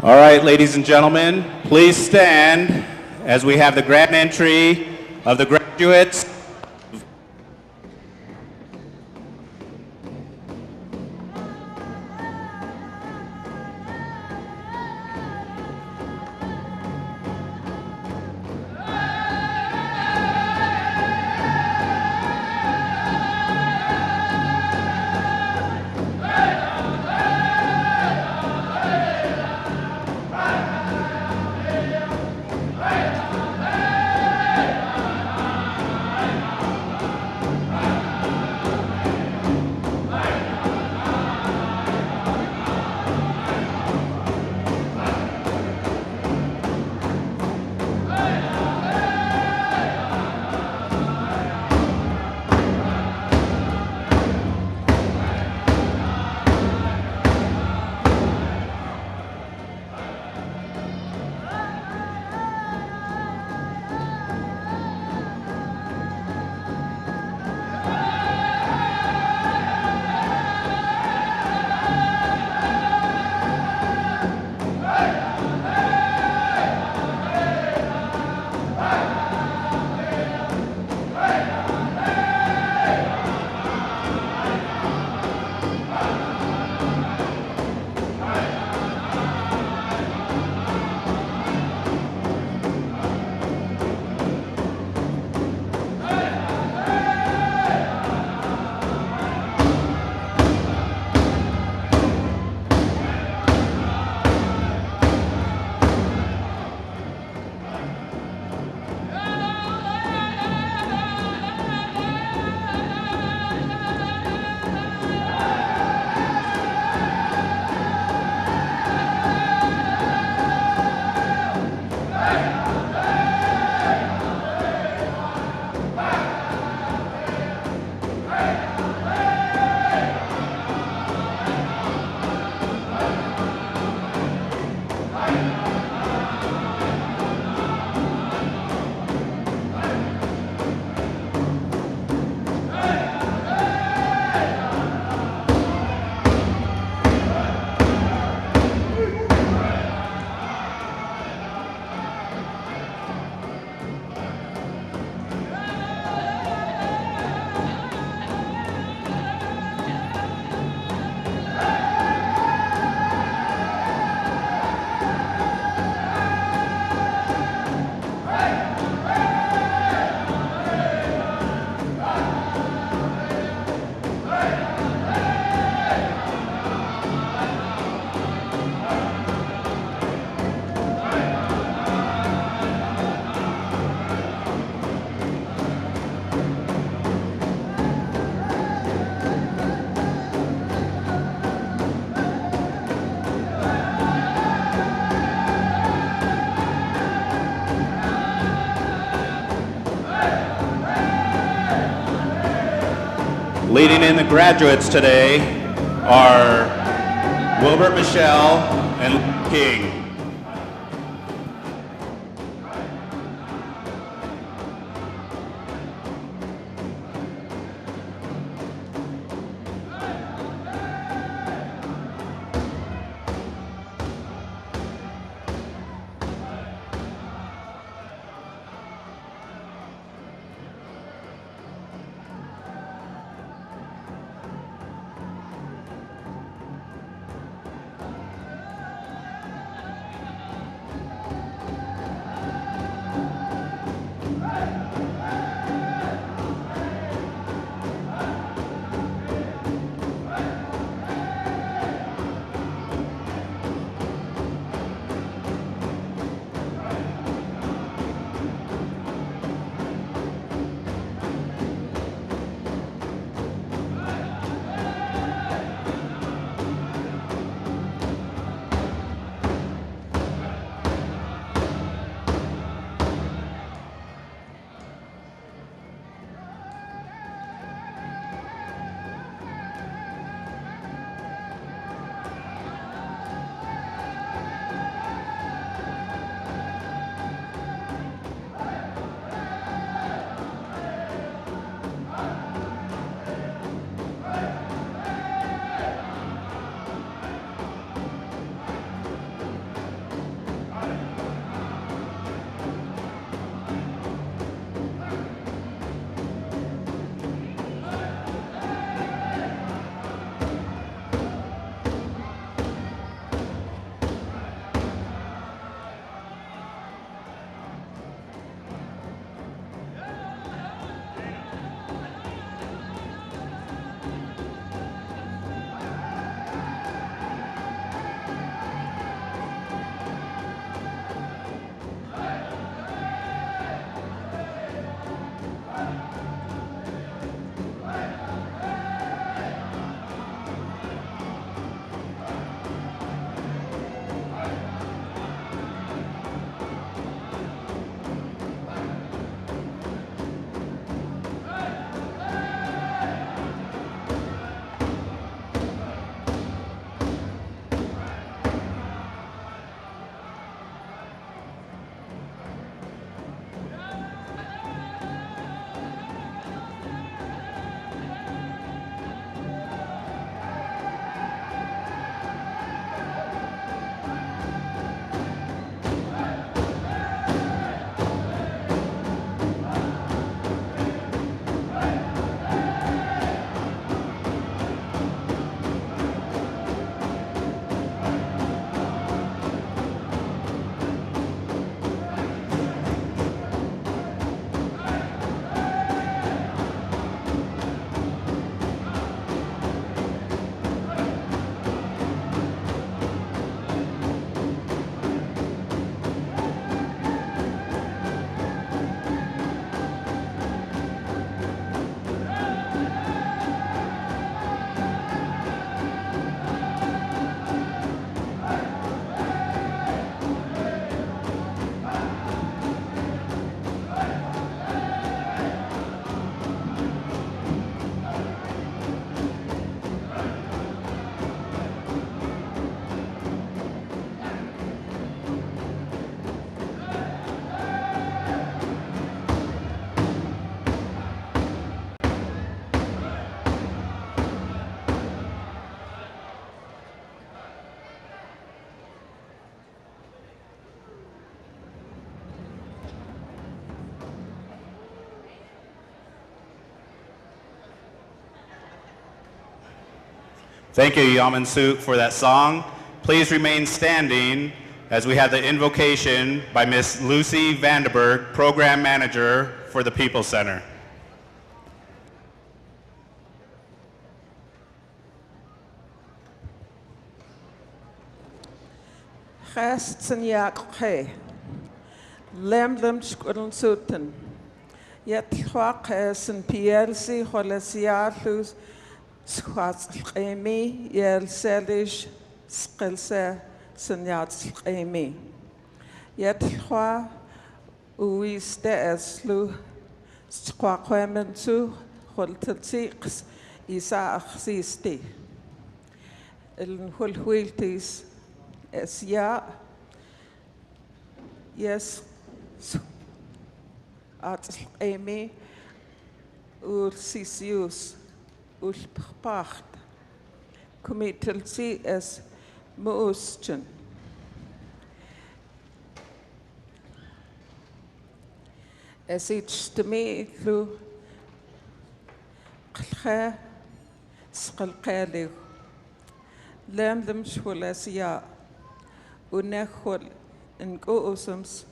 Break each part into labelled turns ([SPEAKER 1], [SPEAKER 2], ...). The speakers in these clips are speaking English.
[SPEAKER 1] All right, ladies and gentlemen, please stand as we have the grand entry of the graduates. Leading in the graduates today are Wilbert Michelle and King. Thank you, Yaman Suk, for that song. Please remain standing as we have the invocation by Miss Lucy Vanderberg, Program Manager for the People's Center.
[SPEAKER 2] Gasten Yakhe, Lemlem Squidden Suten, Yet Hawkes and PLC Holesiatlus, Squats Amy, Yel Salish, Skilse, Senyats Amy. Yet Hwa, Uis de Eslu, Squaquementu, Holtelsix, Isa Axisti. El Hulhuiltis. Es ja, yes, at Amy, ur sisius, ur pacht, committelsi es moostjen. Es iets te me lu, klge, skalkelig, lemdem schwoles ja. Unechol in goosums,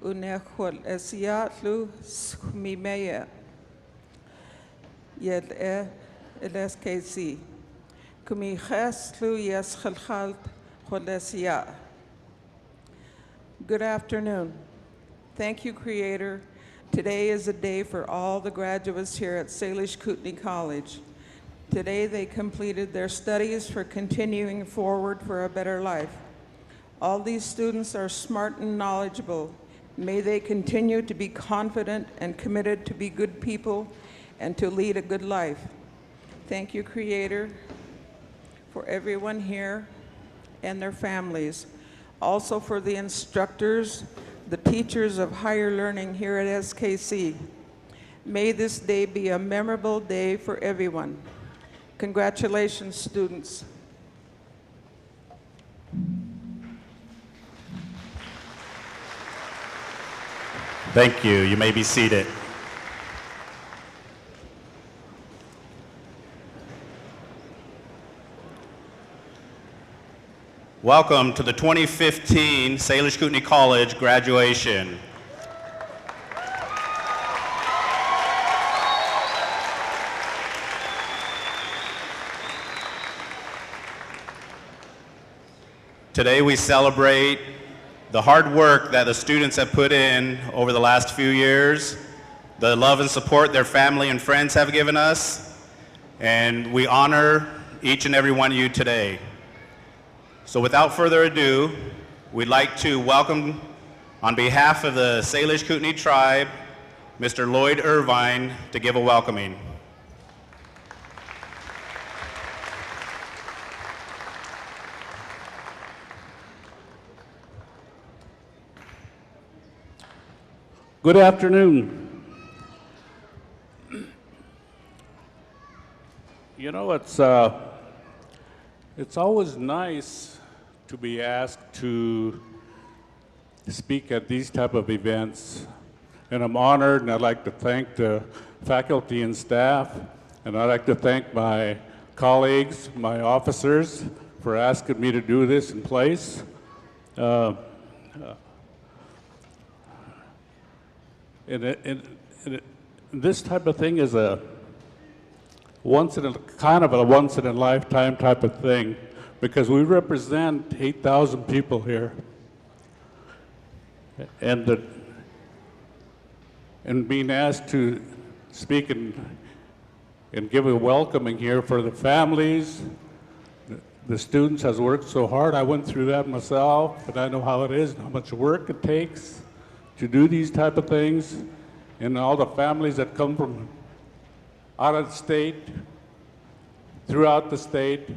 [SPEAKER 2] unechol es yatlu smimeya. Yel el SKC. Kumi khaslu yes khalkhalt kholesia. Good afternoon. Thank you, Creator. Today is a day for all the graduates here at Salish Kootenai College. Today they completed their studies for continuing forward for a better life. All these students are smart and knowledgeable. May they continue to be confident and committed to be good people and to lead a good life. Thank you, Creator, for everyone here and their families. Also for the instructors, the teachers of higher learning here at SKC. May this day be a memorable day for everyone. Congratulations, students.
[SPEAKER 1] Thank you. You may be seated. Welcome to the 2015 Salish Kootenai College graduation. Today we celebrate the hard work that the students have put in over the last few years, the love and support their family and friends have given us, and we honor each and every one of you today. So without further ado, we'd like to welcome, on behalf of the Salish Kootenai tribe, Mr. Lloyd Irvine to give a welcoming.
[SPEAKER 3] Good afternoon. You know, it's always nice to be asked to speak at these type of events, and I'm honored, and I'd like to thank the faculty and staff, and I'd like to thank my colleagues, my officers, for asking me to do this in place. This type of thing is a once in a lifetime type of thing, because we represent 8,000 people here, and being asked to speak and give a welcoming here for the families. The students has worked so hard. I went through that myself, and I know how it is and how much work it takes to do these type of things, and all the families that come from out of the state, throughout the state,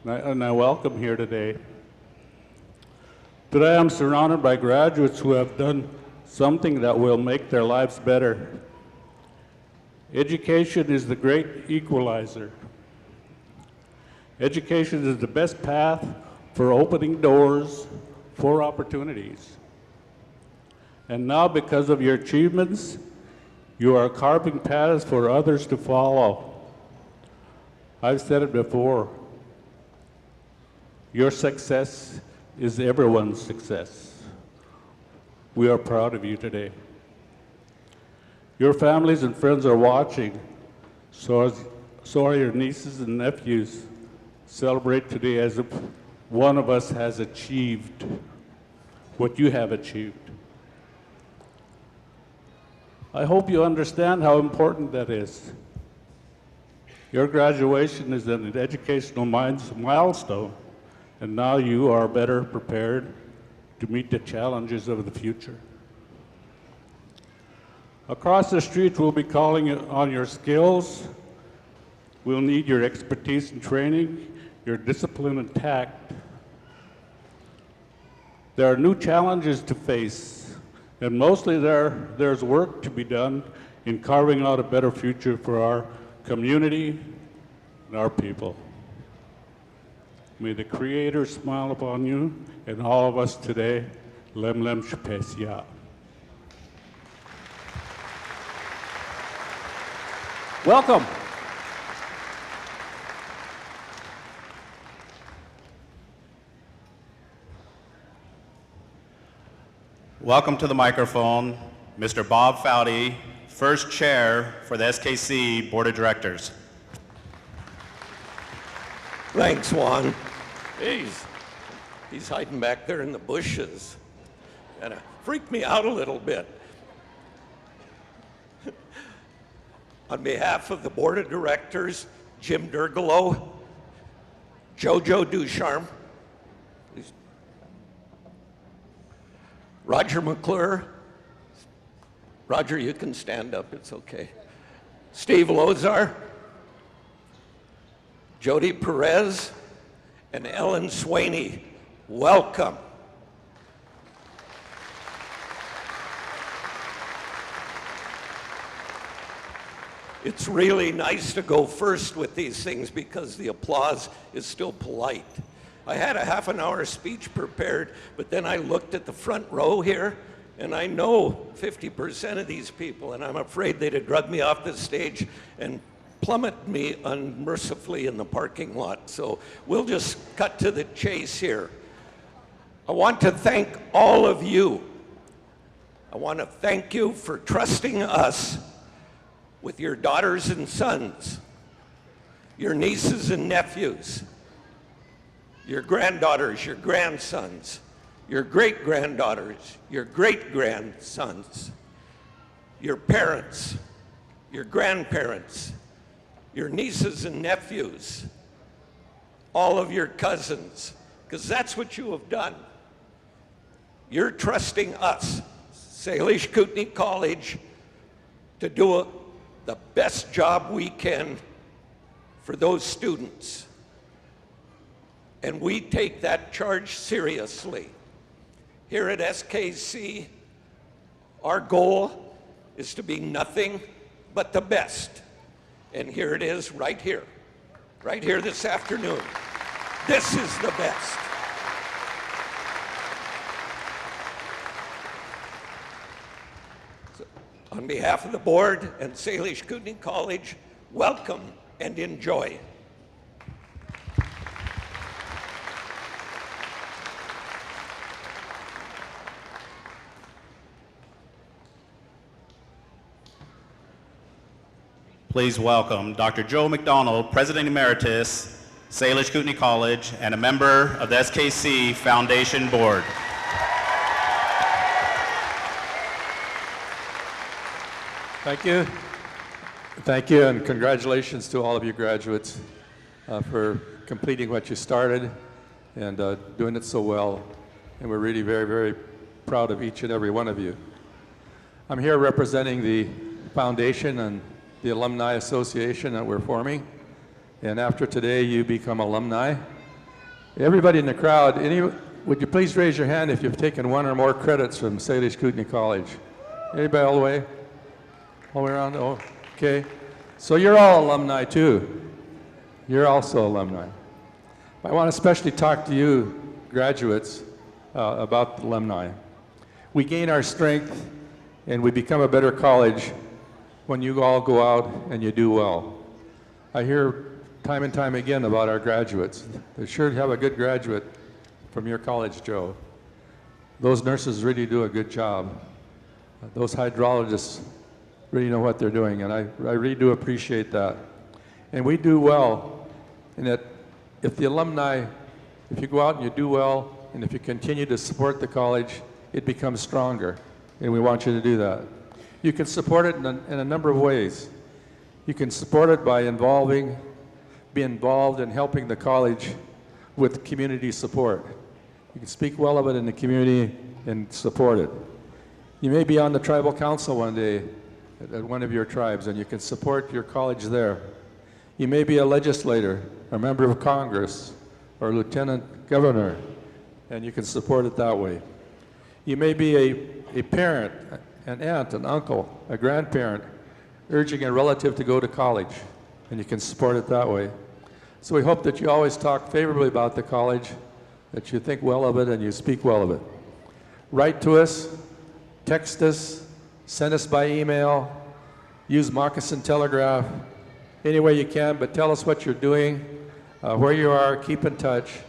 [SPEAKER 3] and I welcome here today. Today I'm surrounded by graduates who have done something that will make their lives better. Education is the great equalizer. Education is the best path for opening doors for opportunities. And now, because of your achievements, you are carving paths for others to follow. I've said it before, Your success is everyone's success. We are proud of you today. Your families and friends are watching, so are your nieces and nephews. Celebrate today as if one of us has achieved what you have achieved. I hope you understand how important that is. Your graduation is an educational milestone, and now you are better prepared to meet the challenges of the future. Across the street, we'll be calling on your skills. We'll need your expertise and training, your discipline and tact. There are new challenges to face, and mostly there's work to be done in carving out a better future for our community and our people. May the Creator smile upon you and all of us today. Lem Lem Shapesia. Welcome.
[SPEAKER 1] Welcome to the microphone, Mr. Bob Foudy, first chair for the SKC Board of Directors.
[SPEAKER 4] Thanks, Juan. He's hiding back there in the bushes. And it freaked me out a little bit. On behalf of the Board of Directors, Jim Durgalo, Jojo Ducharme, Roger McClure. Roger, you can stand up, it's okay. Steve Lozar, Jody Perez, and Ellen Swaney, welcome. It's really nice to go first with these things because the applause is still polite. I had a half an hour speech prepared, but then I looked at the front row here, and I know 50% of these people, and I'm afraid they'd have drugged me off the stage and plummeted me unmercifully in the parking lot. So we'll just cut to the chase here. I want to thank all of you. I want to thank you for trusting us with your daughters and sons, your nieces and nephews, your granddaughters, your grandsons, your great-granddaughters, your great-grandsons, your parents, your grandparents, your nieces and nephews, all of your cousins, because that's what you have done. You're trusting us, Salish Kootenai College, to do the best job we can for those students. And we take that charge seriously. Here at SKC, our goal is to be nothing but the best. And here it is right here this afternoon. This is the best. So, on behalf of the board and Salish Kootenai College, welcome and enjoy.
[SPEAKER 1] Please welcome Dr. Joe McDonald, President Emeritus, Salish Kootenai College, and a member of the SKC Foundation Board.
[SPEAKER 5] Thank you. Thank you, and congratulations to all of you graduates for completing what you started and doing it so well. And we're really very, very proud of each and every one of you. I'm here representing the foundation and the Alumni Association that we're forming. And after today, you become alumni. Everybody in the crowd, would you please raise your hand if you've taken one or more credits from Salish Kootenai College? Anybody all the way? All the way around? Oh, okay. So you're all alumni too. You're also alumni. I want to especially talk to you, graduates, about the alumni. We gain our strength and we become a better college when you all go out and you do well. I hear time and time again about our graduates. They sure have a good graduate from your college, Joe. Those nurses really do a good job. Those hydrologists really know what they're doing, and I really do appreciate that. And we do well in that if the alumni, if you go out and you do well, and if you continue to support the college, it becomes stronger, and we want you to do that. You can support it in a number of ways. You can support it by be involved in helping the college with community support. You can speak well of it in the community and support it. You may be on the tribal council one day at one of your tribes, and you can support your college there. You may be a legislator, a member of Congress, or lieutenant governor, and you can support it that way. You may be a parent, an aunt, an uncle, a grandparent, urging a relative to go to college, and you can support it that way. So we hope that you always talk favorably about the college, that you think well of it and you speak well of it. Write to us, text us, send us by email, use Moccasin Telegraph, any way you can, but tell us what you're doing, where you are, keep in touch,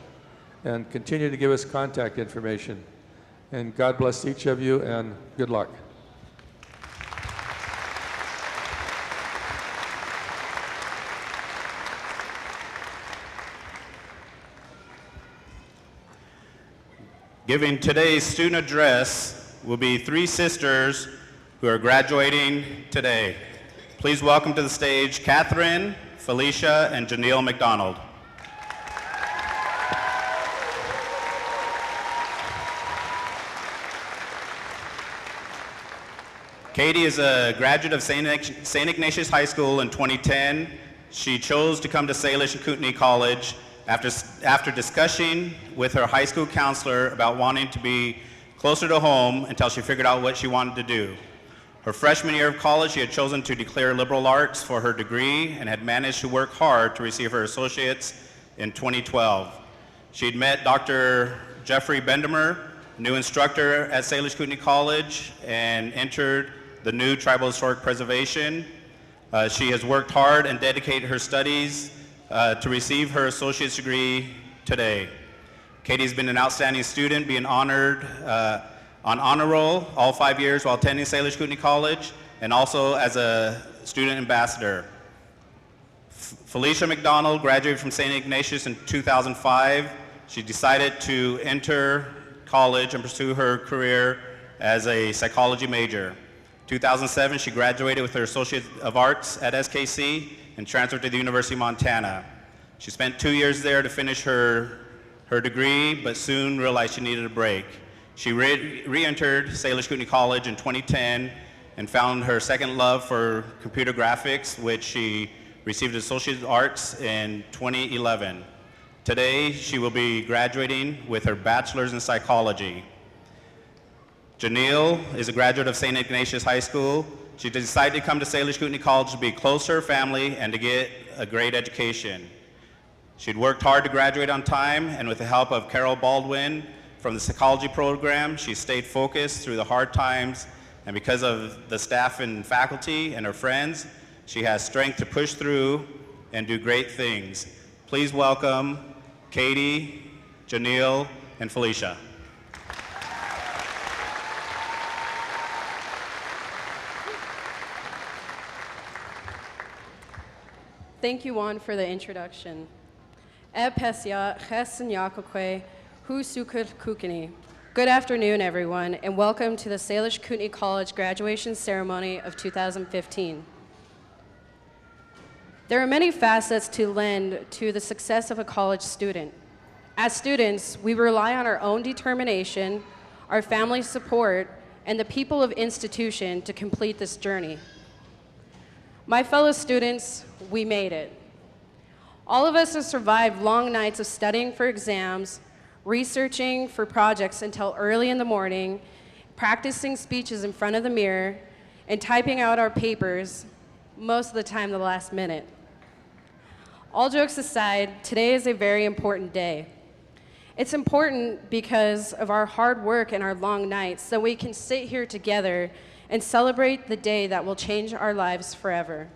[SPEAKER 5] and continue to give us contact information. And God bless each of you, and good luck.
[SPEAKER 1] Giving today's student address will be three sisters who are graduating today. Please welcome to the stage Catherine, Felicia, and Janelle McDonald. Katie is a graduate of St. Ignatius High School in 2010. She chose to come to Salish and Kootenai College after discussing with her high school counselor about wanting to be closer to home until she figured out what she wanted to do. Her freshman year of college, she had chosen to declare liberal arts for her degree and had managed to work hard to receive her associates in 2012. She had met Dr. Jeffrey Bendemer, new instructor at Salish Kootenai College, and entered the new Tribal Historic Preservation. She has worked hard and dedicated her studies to receive her associate's degree today. Katie's been an outstanding student, being honored on honor roll all 5 years while attending Salish Kootenai College, and also as a student ambassador. Felicia McDonald graduated from St. Ignatius in 2005. She decided to enter college and pursue her career as a psychology major. 2007, she graduated with her Associate of Arts at SKC and transferred to the University of Montana. She spent 2 years there to finish her degree, but soon realized she needed a break. She re-entered Salish Kootenai College in 2010 and found her second love for computer graphics, which she received Associate of Arts in 2011. Today, she will be graduating with her bachelor's in psychology. Janelle is a graduate of St. Ignatius High School. She decided to come to Salish Kootenai College to be close to her family and to get a great education. She'd worked hard to graduate on time, and with the help of Carol Baldwin from the psychology program, she stayed focused through the hard times, and because of the staff and faculty and her friends, she has strength to push through and do great things. Please welcome Katie, Janelle, and Felicia.
[SPEAKER 6] Thank you, Juan, for the introduction. Good afternoon, everyone, and welcome to the Salish Kootenai College graduation ceremony of 2015. There are many facets to lend to the success of a college student. As students, we rely on our own determination, our family support, and the people of institution to complete this journey. My fellow students, we made it. All of us have survived long nights of studying for exams, researching for projects until early in the morning, practicing speeches in front of the mirror, and typing out our papers, most of the time the last minute. All jokes aside, today is a very important day. It's important because of our hard work and our long nights, so we can sit here together and celebrate the day that will change our lives forever.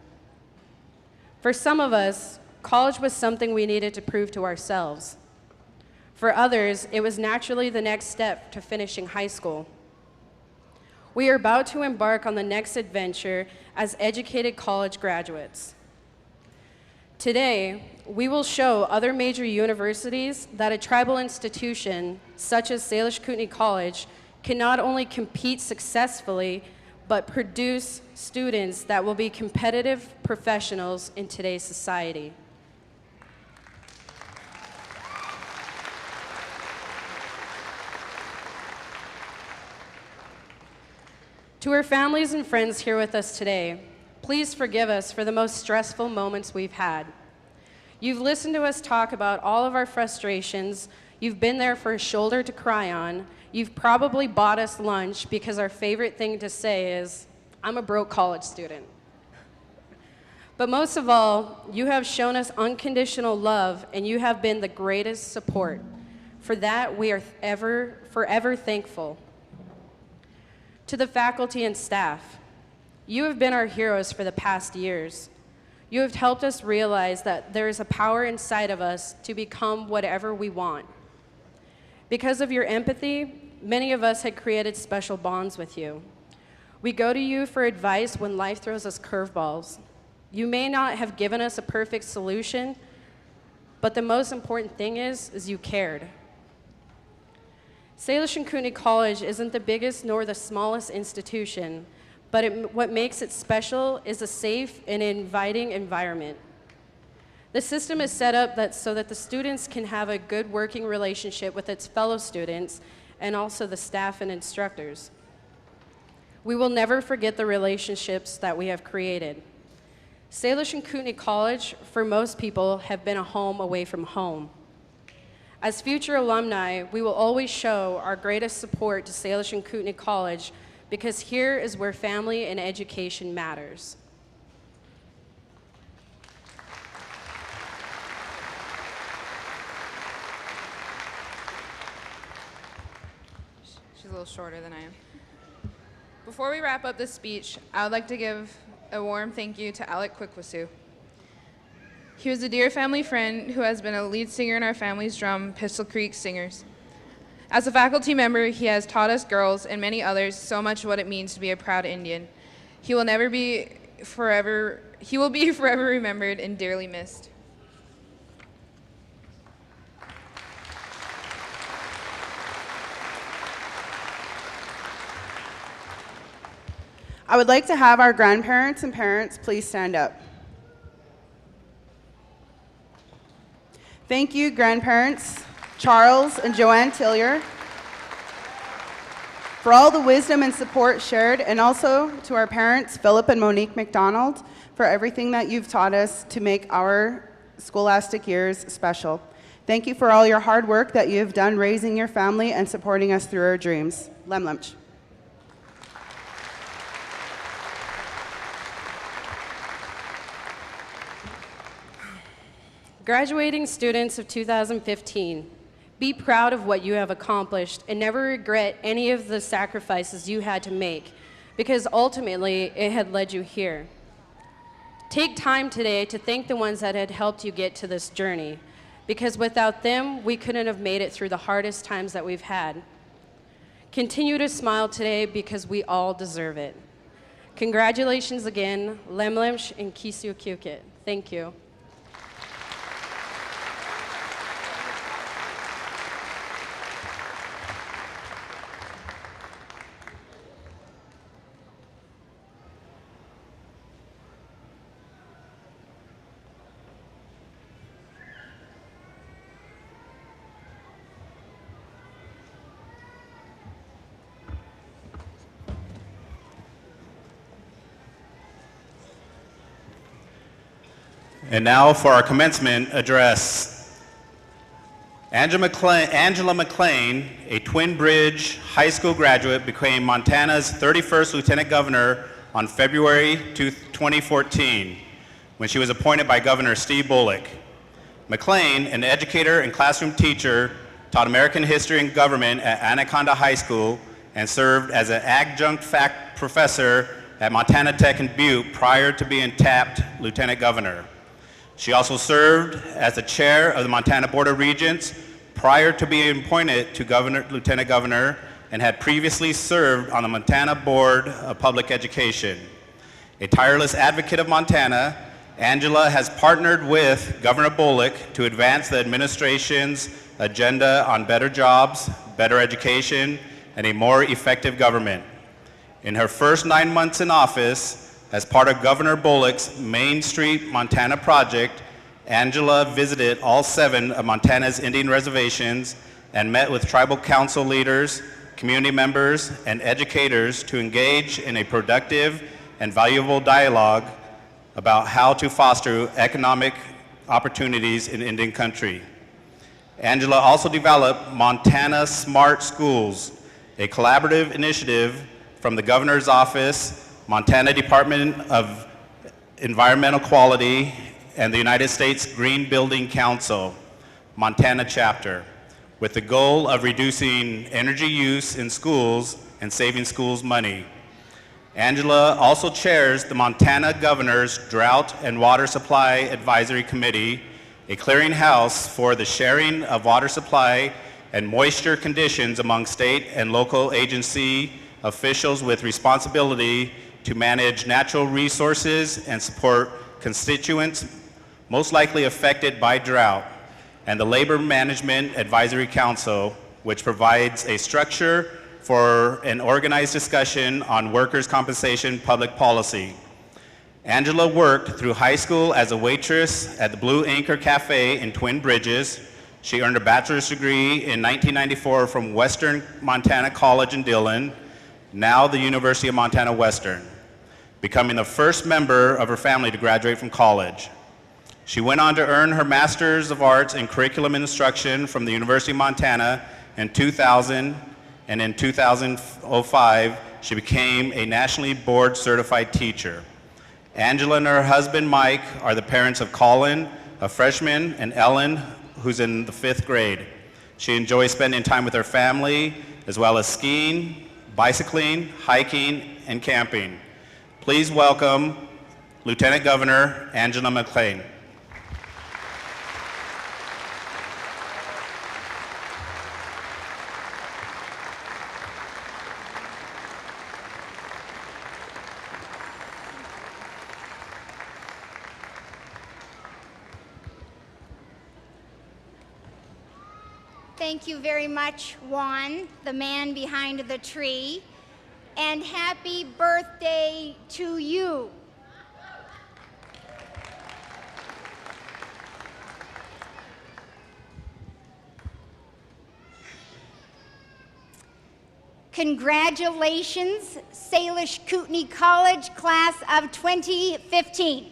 [SPEAKER 6] For some of us, college was something we needed to prove to ourselves. For others, it was naturally the next step to finishing high school. We are about to embark on the next adventure as educated college graduates. Today, we will show other major universities that a tribal institution, such as Salish Kootenai College, can not only compete successfully, but produce students that will be competitive professionals in today's society. To our families and friends here with us today, please forgive us for the most stressful moments we've had. You've listened to us talk about all of our frustrations. You've been there for a shoulder to cry on. You've probably bought us lunch because our favorite thing to say is, "I'm a broke college student." But most of all, you have shown us unconditional love, and you have been the greatest support. For that, we are forever thankful. To the faculty and staff, you have been our heroes for the past years. You have helped us realize that there is a power inside of us to become whatever we want. Because of your empathy, many of us had created special bonds with you. We go to you for advice when life throws us curveballs. You may not have given us a perfect solution, but the most important thing is you cared. Salish and Kootenai College isn't the biggest nor the smallest institution, but what makes it special is a safe and inviting environment. The system is set up so that the students can have a good working relationship with its fellow students and also the staff and instructors. We will never forget the relationships that we have created. Salish and Kootenai College, for most people, have been a home away from home. As future alumni, we will always show our greatest support to Salish and Kootenai College because here is where family and education matters.
[SPEAKER 7] She's a little shorter than I am. Before we wrap up this speech, I would like to give a warm thank you to Alec Kwikwasu. He was a dear family friend who has been a lead singer in our family's drum, Pistol Creek Singers. As a faculty member, he has taught us girls and many others so much what it means to be a proud Indian. He will be forever remembered and dearly missed.
[SPEAKER 8] I would like to have our grandparents and parents please stand up. Thank you, grandparents, Charles and Joanne Tillier, for all the wisdom and support shared, and also to our parents, Philip and Monique McDonald, for everything that you've taught us to make our scholastic years special. Thank you for all your hard work that you have done raising your family and supporting us through our dreams. Lemlemch.
[SPEAKER 6] Graduating students of 2015, be proud of what you have accomplished and never regret any of the sacrifices you had to make, because ultimately it had led you here. Take time today to thank the ones that had helped you get to this journey, because without them, we couldn't have made it through the hardest times that we've had. Continue to smile today because we all deserve it. Congratulations again, Lemlemsh and Kisu Kyukit. Thank you.
[SPEAKER 1] And now for our commencement address. Angela McLean, a Twin Bridge High School graduate, became Montana's 31st Lieutenant Governor on February 2014, when she was appointed by Governor Steve Bullock. McLean, an educator and classroom teacher, taught American history and government at Anaconda High School and served as an adjunct fact professor at Montana Tech in Butte prior to being tapped Lieutenant Governor. She also served as the chair of the Montana Board of Regents prior to being appointed to Lieutenant Governor, and had previously served on the Montana Board of Public Education. A tireless advocate of Montana, Angela has partnered with Governor Bullock to advance the administration's agenda on better jobs, better education, and a more effective government. In her first 9 months in office, as part of Governor Bullock's Main Street Montana project, Angela visited all 7 of Montana's Indian reservations and met with tribal council leaders, community members, and educators to engage in a productive and valuable dialogue about how to foster economic opportunities in Indian country. Angela also developed Montana Smart Schools, a collaborative initiative from the Governor's Office, Montana Department of Environmental Quality, and the United States Green Building Council, Montana chapter, with the goal of reducing energy use in schools and saving schools money. Angela also chairs the Montana Governor's Drought and Water Supply Advisory Committee, a clearinghouse for the sharing of water supply and moisture conditions among state and local agency officials with responsibility to manage natural resources and support constituents most likely affected by drought, and the Labor Management Advisory Council, which provides a structure for an organized discussion on workers' compensation public policy. Angela worked through high school as a waitress at the Blue Anchor Cafe in Twin Bridges. She earned a bachelor's degree in 1994 from Western Montana College in Dillon, now the University of Montana Western, becoming the first member of her family to graduate from college. She went on to earn her Master's of Arts in Curriculum Instruction from the University of Montana in 2000, and in 2005, she became a nationally board certified teacher. Angela and her husband, Mike, are the parents of Colin, a freshman, and Ellen, who's in the 5th grade. She enjoys spending time with her family, as well as skiing, bicycling, hiking, and camping. Please welcome Lieutenant Governor Angela McClain.
[SPEAKER 9] Thank you very much, Juan, the man behind the tree, and happy birthday to you. Congratulations, Salish Kootenai College class of 2015.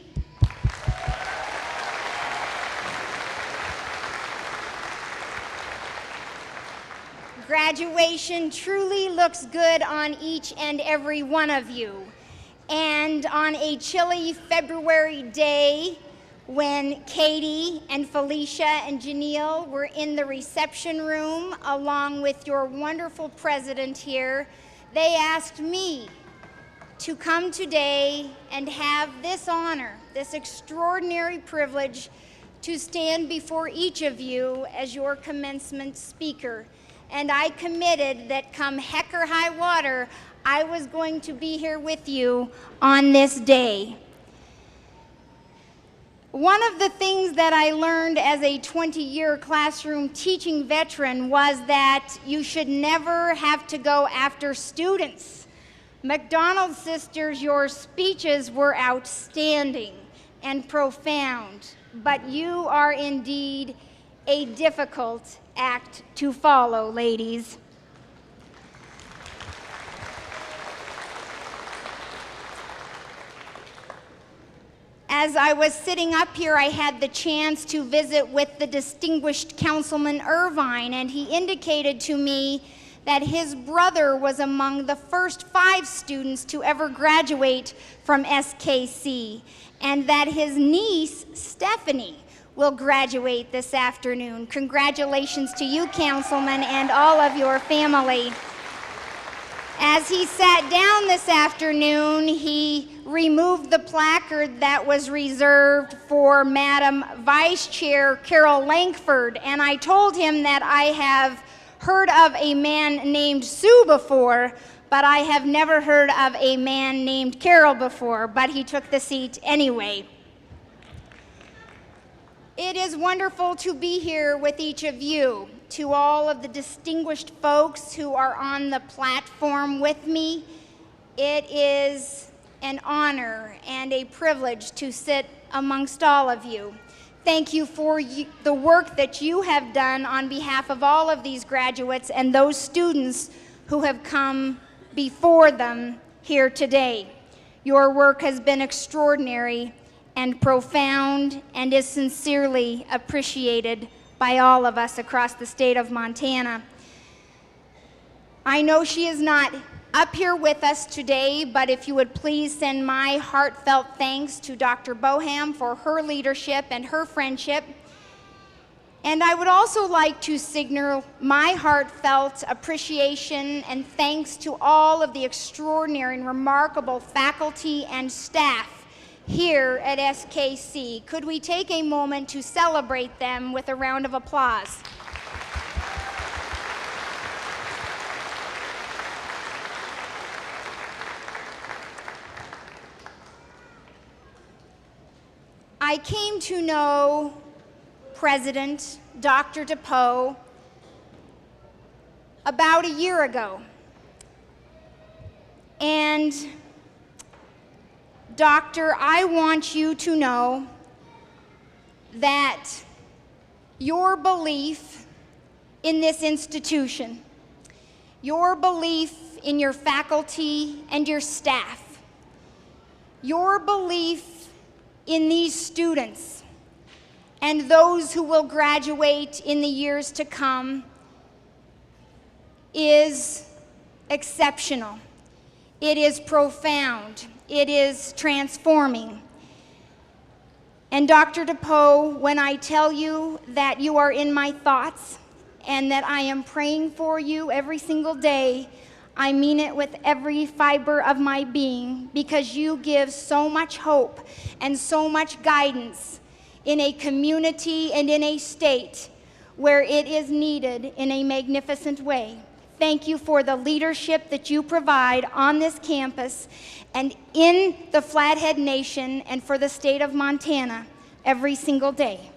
[SPEAKER 9] Graduation truly looks good on each and every one of you. And on a chilly February day, when Katie and Felicia and Janelle were in the reception room along with your wonderful president here, they asked me to come today and have this honor, this extraordinary privilege to stand before each of you as your commencement speaker. And I committed that come heck or high water, I was going to be here with you on this day. One of the things that I learned as a 20-year classroom teaching veteran was that you should never have to go after students. McDonald sisters, your speeches were outstanding and profound, but you are indeed a difficult act to follow, ladies. As I was sitting up here, I had the chance to visit with the distinguished Councilman Irvine, and he indicated to me that his brother was among the first 5 students to ever graduate from SKC, and that his niece, Stephanie, will graduate this afternoon. Congratulations to you, Councilman, and all of your family. As he sat down this afternoon, he removed the placard that was reserved for Madam Vice Chair Carol Langford, and I told him that I have heard of a man named Sue before, but I have never heard of a man named Carol before, but he took the seat anyway. It is wonderful to be here with each of you. To all of the distinguished folks who are on the platform with me, it is an honor and a privilege to sit amongst all of you. Thank you for the work that you have done on behalf of all of these graduates and those students who have come before them here today. Your work has been extraordinary and profound and is sincerely appreciated by all of us across the state of Montana. I know she is not up here with us today, but if you would please send my heartfelt thanks to Dr. Boham for her leadership and her friendship. And I would also like to signal my heartfelt appreciation and thanks to all of the extraordinary and remarkable faculty and staff here at SKC. Could we take a moment to celebrate them with a round of applause? I came to know President Dr. DePoe about a year ago. And Doctor, I want you to know that your belief in this institution, your belief in your faculty and your staff, your belief in these students and those who will graduate in the years to come is exceptional. It is profound. It is transforming. And Dr. DePoe, when I tell you that you are in my thoughts and that I am praying for you every single day, I mean it with every fiber of my being, because you give so much hope and so much guidance in a community and in a state where it is needed in a magnificent way. Thank you for the leadership that you provide on this campus and in the Flathead Nation and for the state of Montana every single day.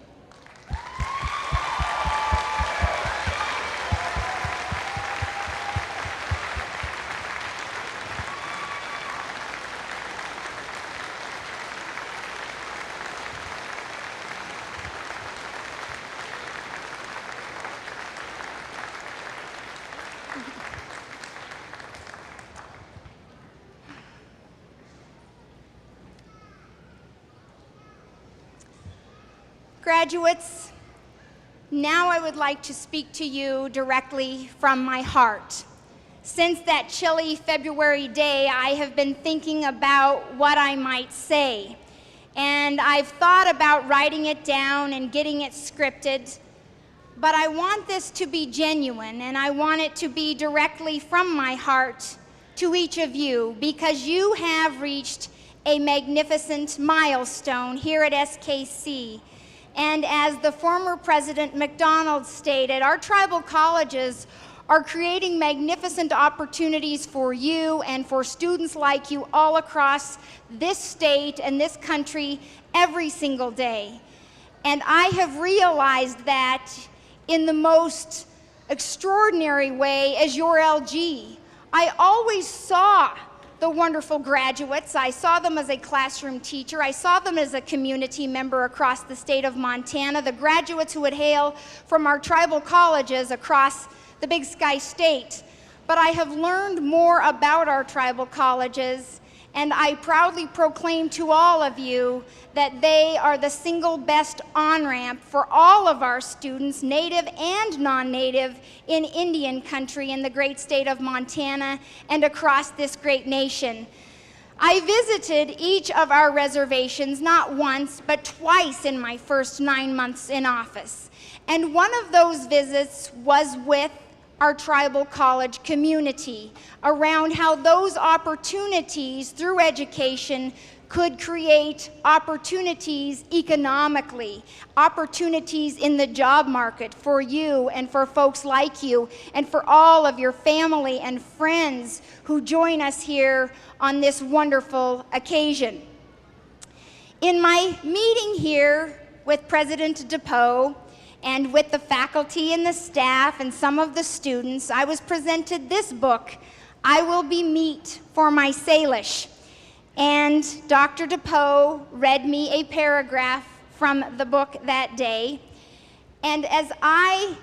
[SPEAKER 9] Graduates, now I would like to speak to you directly from my heart. Since that chilly February day, I have been thinking about what I might say, and I've thought about writing it down and getting it scripted, but I want this to be genuine, and I want it to be directly from my heart to each of you, because you have reached a magnificent milestone here at SKC. And as the former President McDonald stated, our tribal colleges are creating magnificent opportunities for you and for students like you all across this state and this country every single day. And I have realized that in the most extraordinary way as your LG. I always saw the wonderful graduates. I saw them as a classroom teacher. I saw them as a community member across the state of Montana, the graduates who would hail from our tribal colleges across the Big Sky State. But I have learned more about our tribal colleges, and I proudly proclaim to all of you that they are the single best on-ramp for all of our students, native and non-native, in Indian country in the great state of Montana and across this great nation. I visited each of our reservations not once, but twice in my first 9 months in office. And one of those visits was with our tribal college community around how those opportunities through education could create opportunities economically, opportunities in the job market for you and for folks like you and for all of your family and friends who join us here on this wonderful occasion. In my meeting here with President DePoe and with the faculty and the staff and some of the students, I was presented this book, I Will Be Meat for My Salish. And Dr. DePoe read me a paragraph from the book that day. And as I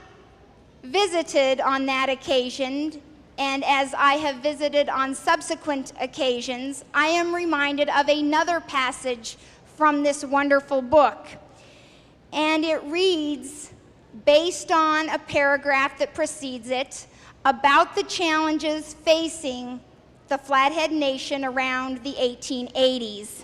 [SPEAKER 9] visited on that occasion, and as I have visited on subsequent occasions, I am reminded of another passage from this wonderful book. And it reads, based on a paragraph that precedes it, about the challenges facing the Flathead Nation around the 1880s.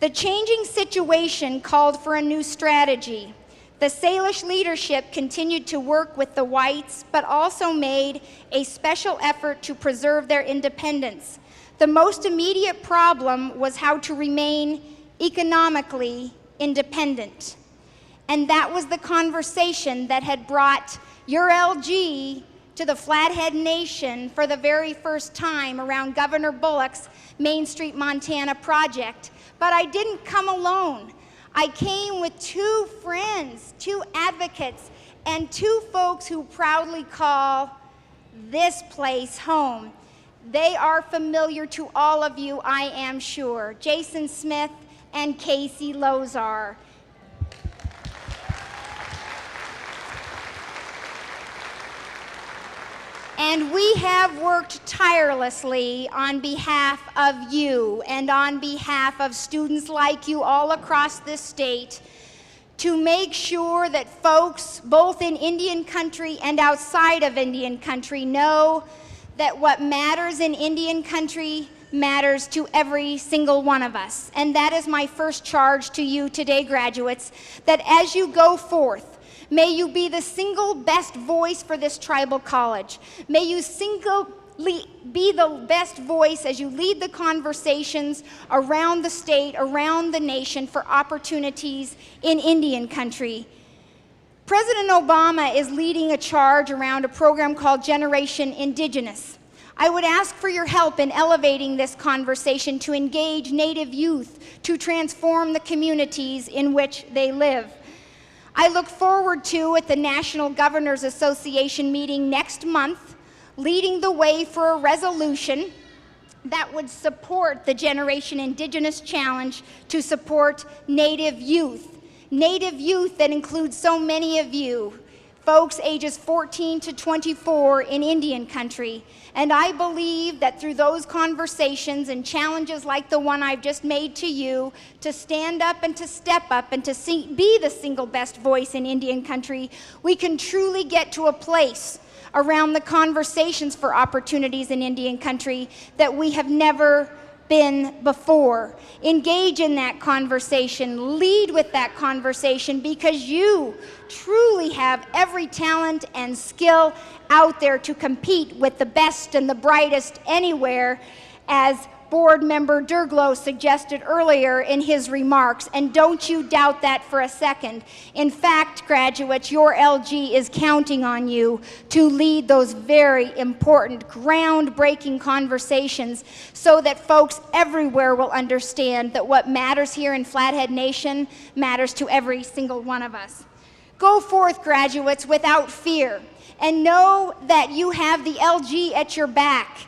[SPEAKER 9] The changing situation called for a new strategy. The Salish leadership continued to work with the whites, but also made a special effort to preserve their independence. The most immediate problem was how to remain economically independent. And that was the conversation that had brought your LG to the Flathead Nation for the very first time around Governor Bullock's Main Street, Montana project. But I didn't come alone. I came with two friends, two advocates, and two folks who proudly call this place home. They are familiar to all of you, I am sure. Jason Smith and Casey Lozar. And we have worked tirelessly on behalf of you and on behalf of students like you all across this state to make sure that folks both in Indian country and outside of Indian country know that what matters in Indian country matters to every single one of us. And that is my first charge to you today, graduates, that as you go forth, may you be the single best voice for this tribal college. May you be the best voice as you lead the conversations around the state, around the nation for opportunities in Indian country. President Obama is leading a charge around a program called Generation Indigenous. I would ask for your help in elevating this conversation to engage Native youth to transform the communities in which they live. I look forward to, at the National Governors Association meeting next month, leading the way for a resolution that would support the Generation Indigenous Challenge to support Native youth. Native youth that includes so many of you, folks ages 14 to 24 in Indian country. And I believe that through those conversations and challenges like the one I've just made to you, to stand up and to step up and to be the single best voice in Indian country, we can truly get to a place around the conversations for opportunities in Indian country that we have never been before. Engage in that conversation, lead with that conversation, because you truly have every talent and skill out there to compete with the best and the brightest anywhere, as Board Member Durglow suggested earlier in his remarks, and don't you doubt that for a second. In fact, graduates, your LG is counting on you to lead those very important, groundbreaking conversations so that folks everywhere will understand that what matters here in Flathead Nation matters to every single one of us. Go forth, graduates, without fear, and know that you have the LG at your back.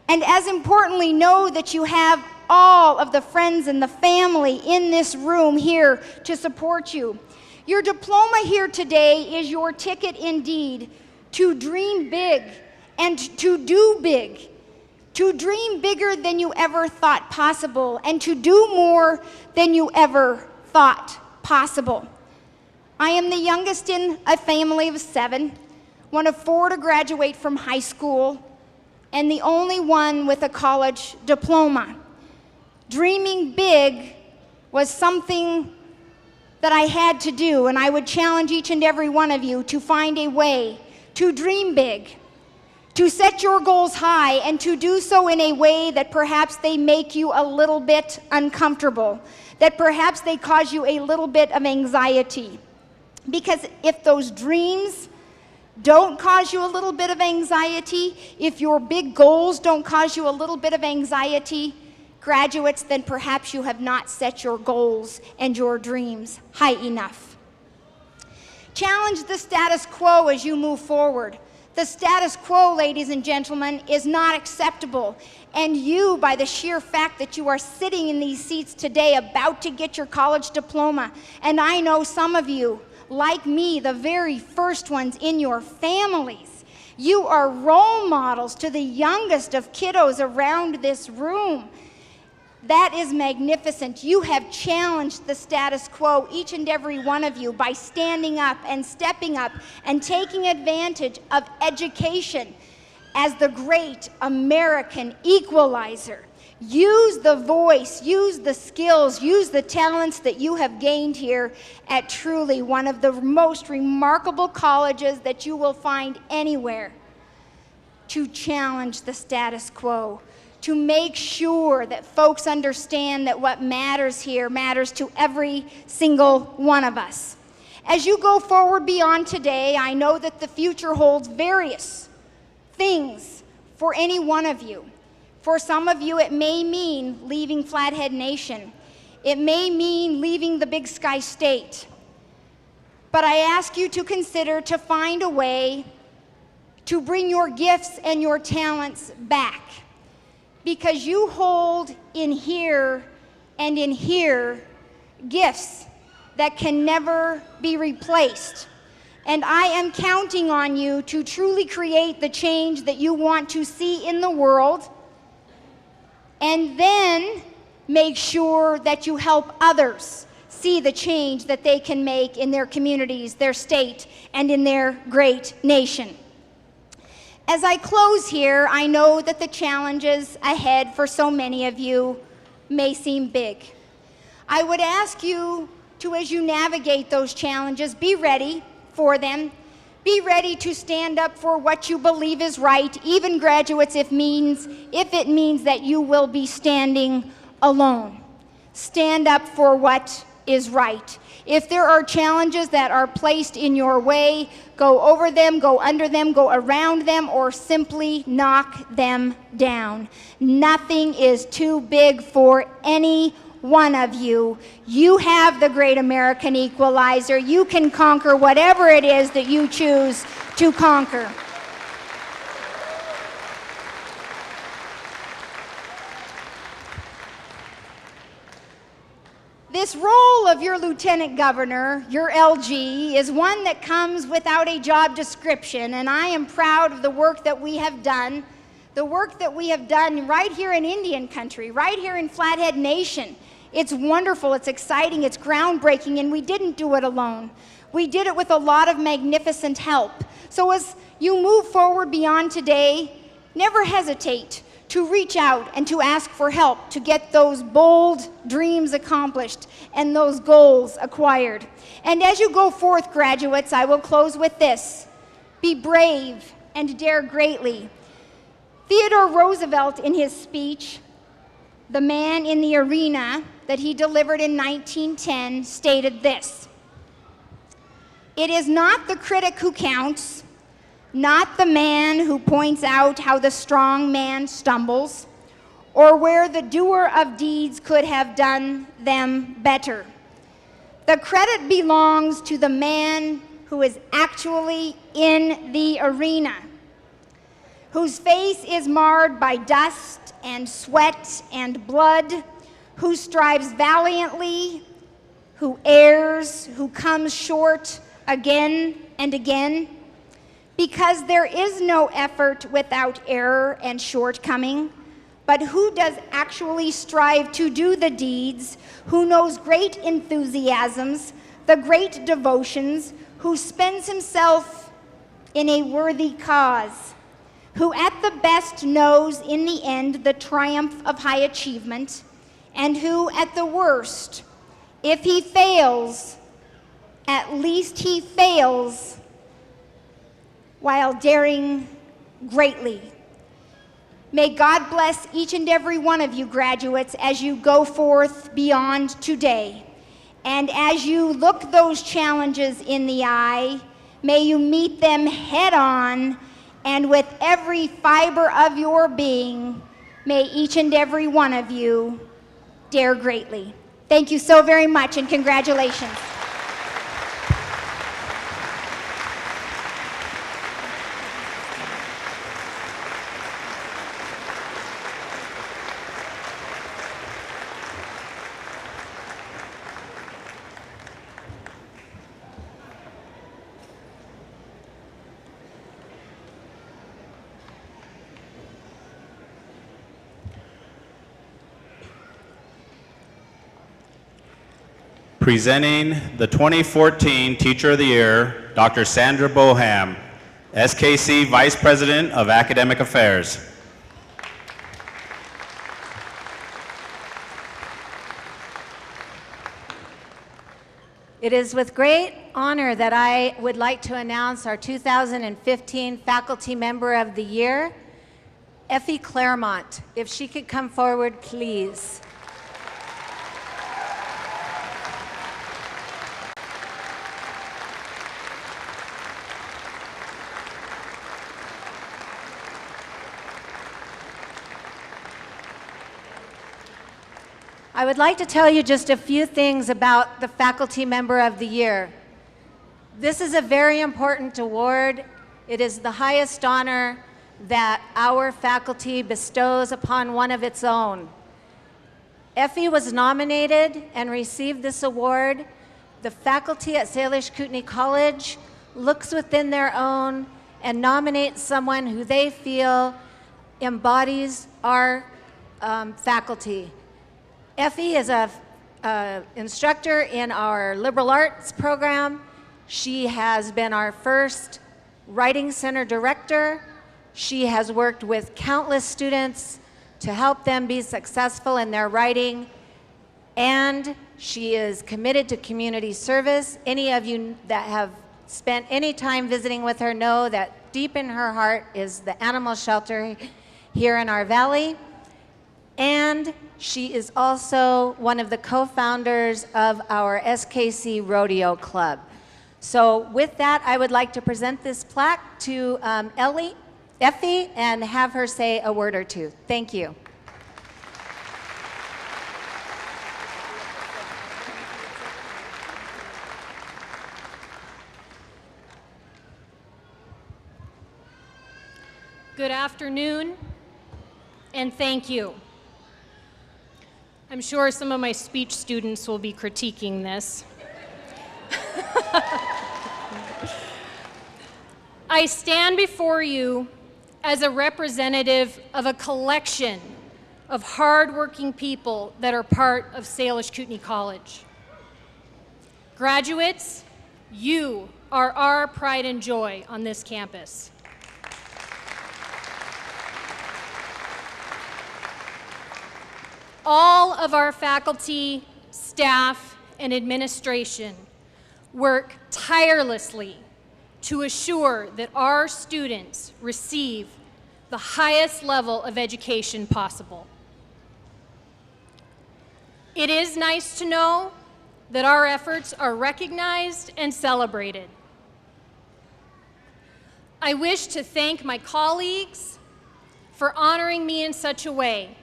[SPEAKER 9] And as importantly, know that you have all of the friends and the family in this room here to support you. Your diploma here today is your ticket indeed to dream big and to do big, to dream bigger than you ever thought possible and to do more than you ever thought possible. I am the youngest in a family of 7, one of 4 to graduate from high school, and the only one with a college diploma. Dreaming big was something that I had to do, and I would challenge each and every one of you to find a way to dream big to set your goals high and to do so in a way that perhaps they make you a little bit uncomfortable, that perhaps they cause you a little bit of anxiety. Because if those dreams don't cause you a little bit of anxiety, if your big goals don't cause you a little bit of anxiety, graduates, then perhaps you have not set your goals and your dreams high enough. Challenge the status quo as you move forward. The status quo, ladies and gentlemen, is not acceptable. And you, by the sheer fact that you are sitting in these seats today about to get your college diploma, and I know some of you, like me, the very first ones in your families, you are role models to the youngest of kiddos around this room. That is magnificent. You have challenged the status quo, each and every one of you, by standing up and stepping up and taking advantage of education as the great American equalizer. Use the voice, use the skills, use the talents that you have gained here at truly one of the most remarkable colleges that you will find anywhere to challenge the status quo, to make sure that folks understand that what matters here matters to every single one of us. As you go forward beyond today, I know that the future holds various things for any one of you. For some of you, it may mean leaving Flathead Nation. It may mean leaving the Big Sky State. But I ask you to consider to find a way to bring your gifts and your talents back. Because you hold in here and in here gifts that can never be replaced. And I am counting on you to truly create the change that you want to see in the world, and then make sure that you help others see the change that they can make in their communities, their state, and in their great nation. As I close here, I know that the challenges ahead for so many of you may seem big. I would ask you to, as you navigate those challenges, be ready for them. Be ready to stand up for what you believe is right, even graduates, if it means that you will be standing alone. Stand up for what is right. If there are challenges that are placed in your way, go over them, go under them, go around them, or simply knock them down. Nothing is too big for any one of you. You have the great American equalizer. You can conquer whatever it is that you choose to conquer. This role of your lieutenant governor, your LG, is one that comes without a job description, and I am proud of the work that we have done right here in Indian country, right here in Flathead Nation. It's wonderful, it's exciting, it's groundbreaking, and we didn't do it alone. We did it with a lot of magnificent help. So as you move forward beyond today, never hesitate to reach out and to ask for help to get those bold dreams accomplished and those goals acquired. And as you go forth, graduates, I will close with this. Be brave and dare greatly. Theodore Roosevelt, in his speech, The Man in the Arena, that he delivered in 1910, stated this: "It is not the critic who counts, not the man who points out how the strong man stumbles, or where the doer of deeds could have done them better. The credit belongs to the man who is actually in the arena, whose face is marred by dust and sweat and blood, who strives valiantly, who errs, who comes short again and again. Because there is no effort without error and shortcoming, but who does actually strive to do the deeds, who knows great enthusiasms, the great devotions, who spends himself in a worthy cause, who at the best knows in the end the triumph of high achievement, and who at the worst, if he fails, at least he fails while daring greatly. May God bless each and every one of you graduates as you go forth beyond today. And as you look those challenges in the eye, may you meet them head on, and with every fiber of your being, may each and every one of you dare greatly. Thank you so very much, and congratulations.
[SPEAKER 1] Presenting the 2014 Teacher of the Year, Dr. Sandra Boham, SKC Vice President of Academic Affairs.
[SPEAKER 10] It is with great honor that I would like to announce our 2015 Faculty Member of the Year, Effie Claremont. If she could come forward, please. I would like to tell you just a few things about the Faculty Member of the Year. This is a very important award. It is the highest honor that our faculty bestows upon one of its own. Effie was nominated and received this award. The faculty at Salish Kootenai College looks within their own and nominates someone who they feel embodies our faculty. Effie is an instructor in our liberal arts program. She has been our first writing center director. She has worked with countless students to help them be successful in their writing. And she is committed to community service. Any of you that have spent any time visiting with her know that deep in her heart is the animal shelter here in our valley. And she is also one of the co-founders of our SKC Rodeo Club. So with that, I would like to present this plaque to Effie and have her say a word or two. Thank you.
[SPEAKER 11] Good afternoon, and thank you. I'm sure some of my speech students will be critiquing this. I stand before you as a representative of a collection of hardworking people that are part of Salish Kootenai College. Graduates, you are our pride and joy on this campus. All of our faculty, staff, and administration work tirelessly to assure that our students receive the highest level of education possible. It is nice to know that our efforts are recognized and celebrated. I wish to thank my colleagues for honoring me in such a way,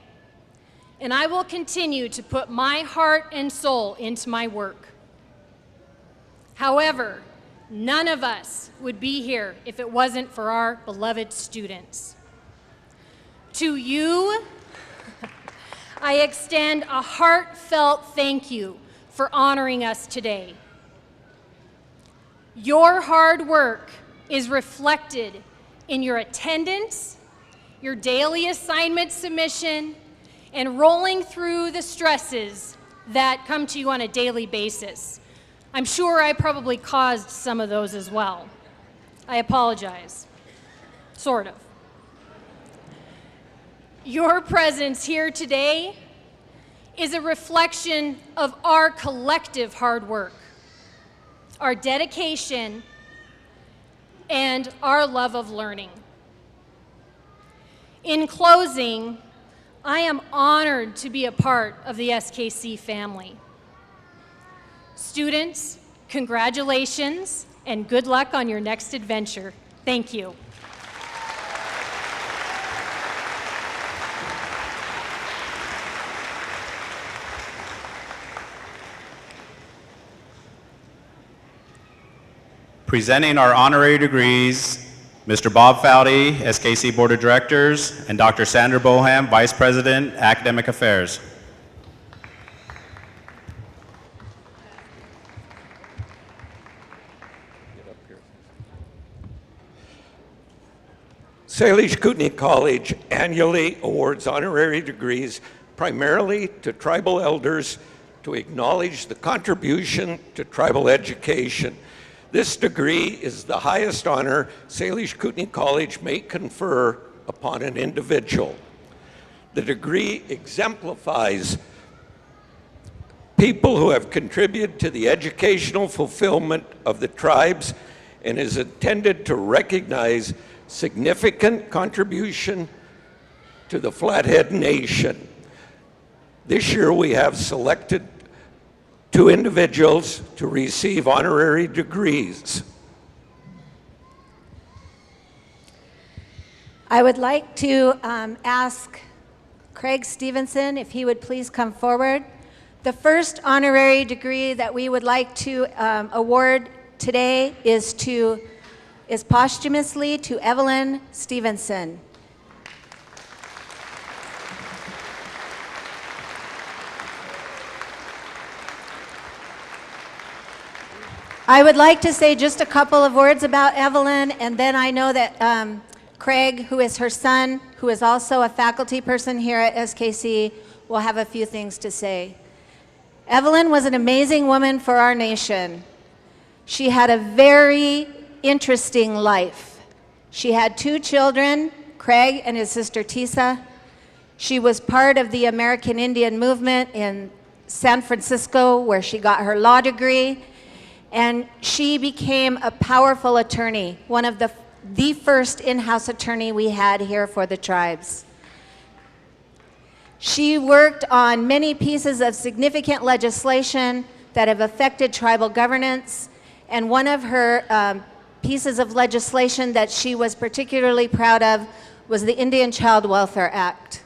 [SPEAKER 11] and I will continue to put my heart and soul into my work. However, none of us would be here if it wasn't for our beloved students. To you, I extend a heartfelt thank you for honoring us today. Your hard work is reflected in your attendance, your daily assignment submission, and rolling through the stresses that come to you on a daily basis. I'm sure I probably caused some of those as well. I apologize, sort of. Your presence here today is a reflection of our collective hard work, our dedication, and our love of learning. In closing, I am honored to be a part of the SKC family. Students, congratulations and good luck on your next adventure. Thank you.
[SPEAKER 1] Presenting our honorary degrees, Mr. Bob Foudy, SKC Board of Directors, and Dr. Sandra Boham, Vice President, Academic Affairs.
[SPEAKER 4] Salish Kootenai College annually awards honorary degrees primarily to tribal elders to acknowledge the contribution to tribal education. This degree is the highest honor Salish Kootenai College may confer upon an individual. The degree exemplifies people who have contributed to the educational fulfillment of the tribes and is intended to recognize significant contribution to the Flathead Nation. This year we have selected 2 individuals to receive honorary degrees.
[SPEAKER 10] I would like to ask Craig Stevenson if he would please come forward. The first honorary degree that we would like to award today is posthumously to Evelyn Stevenson. I would like to say just a couple of words about Evelyn, and then I know that Craig, who is her son, who is also a faculty person here at SKC, will have a few things to say. Evelyn was an amazing woman for our nation. She had a very interesting life. She had 2 children, Craig and his sister Tisa. She was part of the American Indian movement in San Francisco, where she got her law degree. And she became a powerful attorney, one of the first in-house attorney we had here for the tribes. She worked on many pieces of significant legislation that have affected tribal governance, and one of her pieces of legislation that she was particularly proud of was the Indian Child Welfare Act.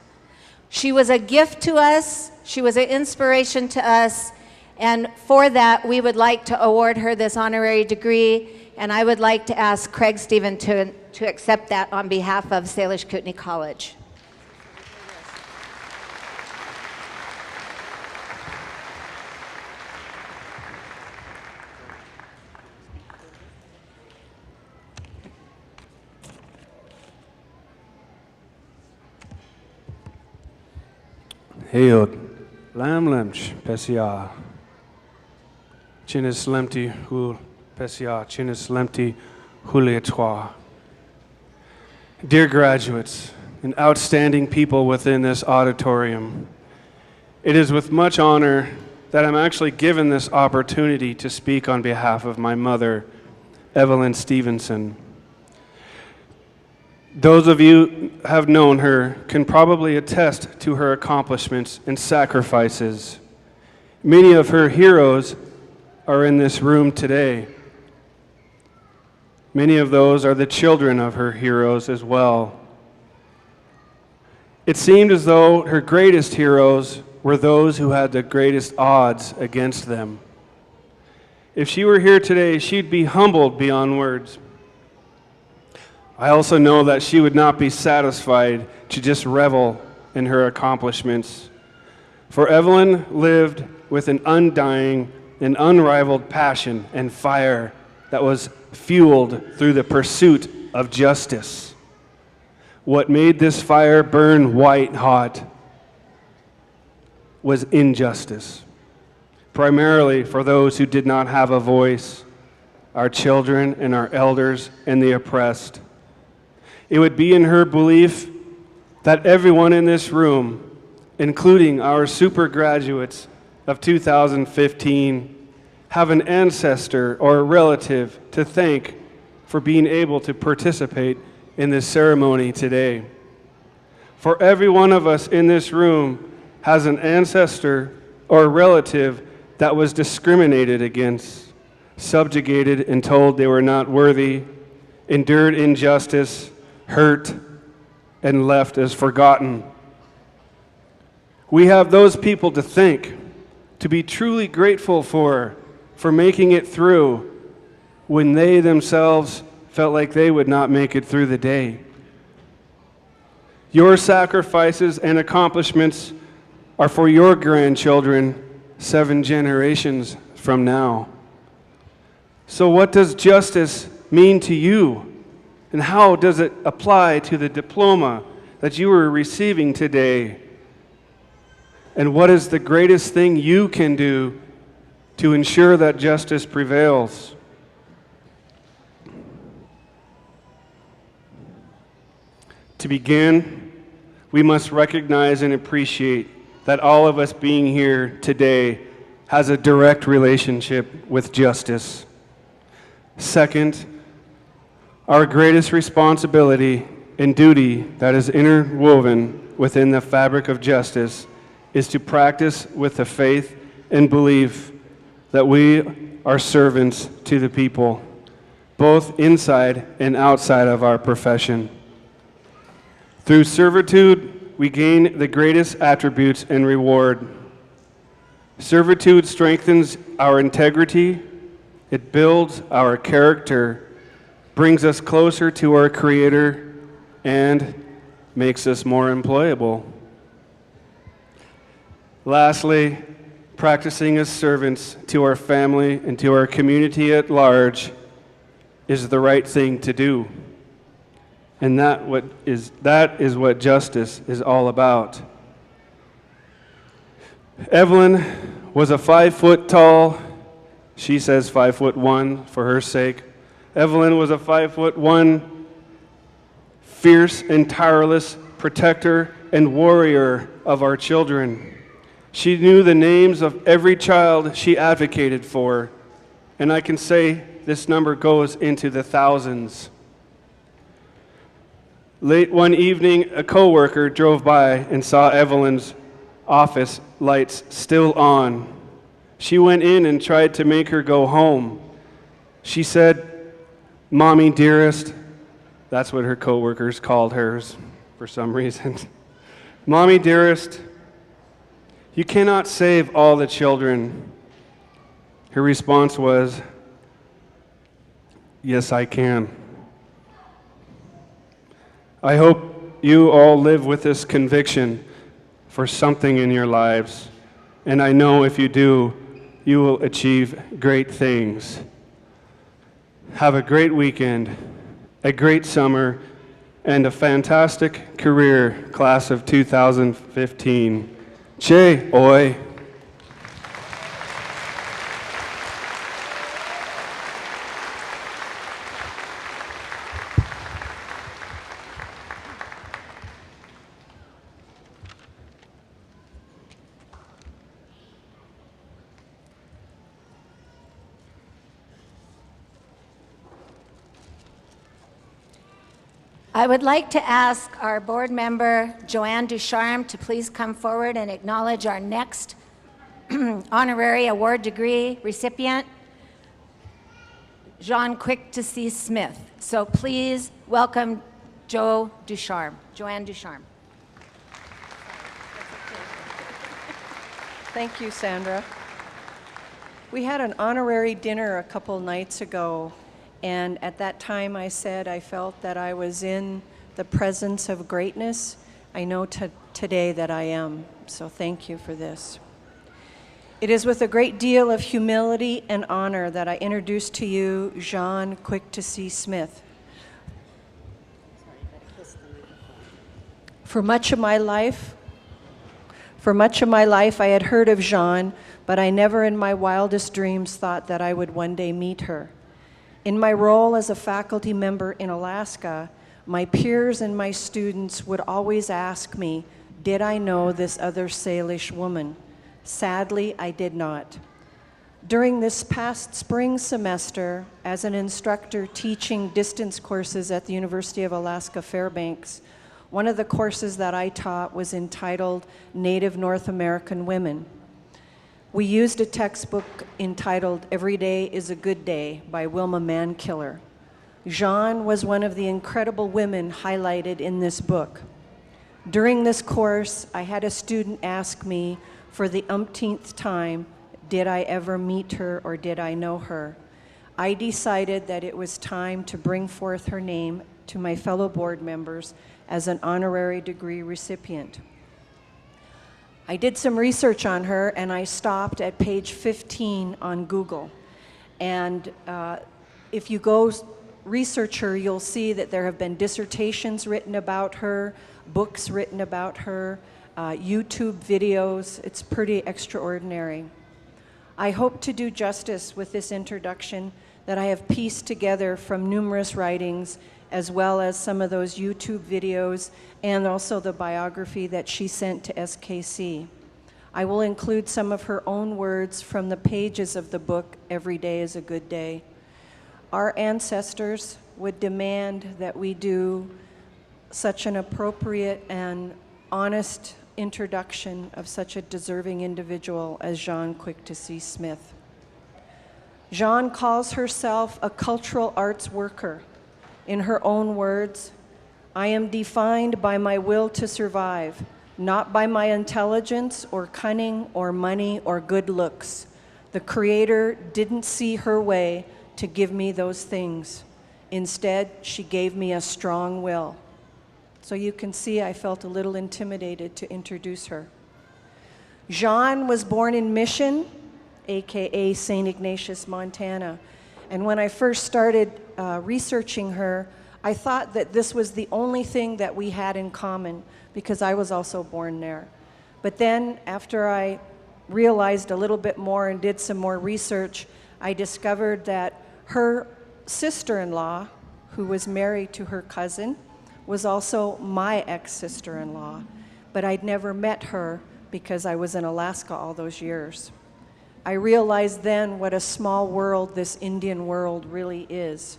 [SPEAKER 10] She was a gift to us, she was an inspiration to us, and for that, we would like to award her this honorary degree, and I would like to ask Craig Stevenson to accept that on behalf of Salish Kootenai College.
[SPEAKER 12] Heod, lam lemch, pesia. Chinis lemti hul pesia, chinis lemti hulietwa. Dear graduates and outstanding people within this auditorium, it is with much honor that I'm actually given this opportunity to speak on behalf of my mother, Evelyn Stevenson. Those of you who have known her can probably attest to her accomplishments and sacrifices. Many of her heroes are in this room today. Many of those are the children of her heroes as well. It seemed as though her greatest heroes were those who had the greatest odds against them. If she were here today, she'd be humbled beyond words. I also know that she would not be satisfied to just revel in her accomplishments. For Evelyn lived with an undying and unrivaled passion and fire that was fueled through the pursuit of justice. What made this fire burn white hot was injustice, primarily for those who did not have a voice, our children and our elders and the oppressed. It would be in her belief that everyone in this room, including our super graduates of 2015, have an ancestor or a relative to thank for being able to participate in this ceremony today. For every one of us in this room has an ancestor or relative that was discriminated against, subjugated and told they were not worthy, endured injustice, hurt, and left as forgotten. We have those people to thank, to be truly grateful for making it through when they themselves felt like they would not make it through the day. Your sacrifices and accomplishments are for your grandchildren 7 generations from now. So what does justice mean to you? And how does it apply to the diploma that you are receiving today? And what is the greatest thing you can do to ensure that justice prevails? To begin, we must recognize and appreciate that all of us being here today has a direct relationship with justice. Second, our greatest responsibility and duty that is interwoven within the fabric of justice is to practice with the faith and belief that we are servants to the people, both inside and outside of our profession. Through servitude, we gain the greatest attributes and reward. Servitude strengthens our integrity, it builds our character, brings us closer to our Creator, and makes us more employable. Lastly, practicing as servants to our family and to our community at large is the right thing to do. And that is what justice is all about. Evelyn was a 5 foot tall, she says 5'1" for her sake. Evelyn was a 5'1", fierce and tireless protector and warrior of our children. She knew the names of every child she advocated for, and I can say this number goes into the thousands. Late one evening, a coworker drove by and saw Evelyn's office lights still on. She went in and tried to make her go home. She said, "Mommy dearest," that's what her coworkers called hers for some reason. "Mommy dearest, you cannot save all the children." Her response was, "Yes, I can." I hope you all live with this conviction for something in your lives, and I know if you do, you will achieve great things. Have a great weekend, a great summer, and a fantastic career, class of 2015. Che oi.
[SPEAKER 10] I would like to ask our board member, Joanne Ducharme, to please come forward and acknowledge our next honorary award degree recipient, Jean Quick to See Smith. So please welcome Joanne Ducharme.
[SPEAKER 13] Thank you, Sandra. We had an honorary dinner a couple nights ago, and at that time I said I felt that I was in the presence of greatness. I know today that I am, so thank you for this. It is with a great deal of humility and honor that I introduce to you Jean Quick to See Smith. For much of my life, I had heard of Jean, but I never in my wildest dreams thought that I would one day meet her. In my role as a faculty member in Alaska, my peers and my students would always ask me, did I know this other Salish woman? Sadly, I did not. During this past spring semester, as an instructor teaching distance courses at the University of Alaska Fairbanks, One of the courses that I taught was entitled Native North American Women. We used a textbook entitled Every Day is a Good Day by Wilma Mankiller. Jean was one of the incredible women highlighted in this book. During this course, I had a student ask me for the umpteenth time, did I ever meet her or did I know her? I decided that it was time to bring forth her name to my fellow board members as an honorary degree recipient. I did some research on her and I stopped at page 15 on Google. And if you go research her, you'll see that there have been dissertations written about her, books written about her, YouTube videos. It's pretty extraordinary. I hope to do justice with this introduction that I have pieced together from numerous writings, as well as some of those YouTube videos and also the biography that she sent to SKC. I will include some of her own words from the pages of the book, Every Day is a Good Day. Our ancestors would demand that we do such an appropriate and honest introduction of such a deserving individual as Jean Quick-to-See Smith. Jean calls herself a cultural arts worker. In her own words, I am defined by my will to survive, not by my intelligence or cunning or money or good looks. The Creator didn't see her way to give me those things. Instead, she gave me a strong will. So you can see I felt a little intimidated to introduce her. Jean was born in Mission, aka St. Ignatius, Montana. And when I first started researching her, I thought that this was the only thing that we had in common because I was also born there. But then after I realized a little bit more and did some more research, I discovered that her sister-in-law, who was married to her cousin, was also my ex-sister-in-law. But I'd never met her because I was in Alaska all those years. I realized then what a small world this Indian world really is.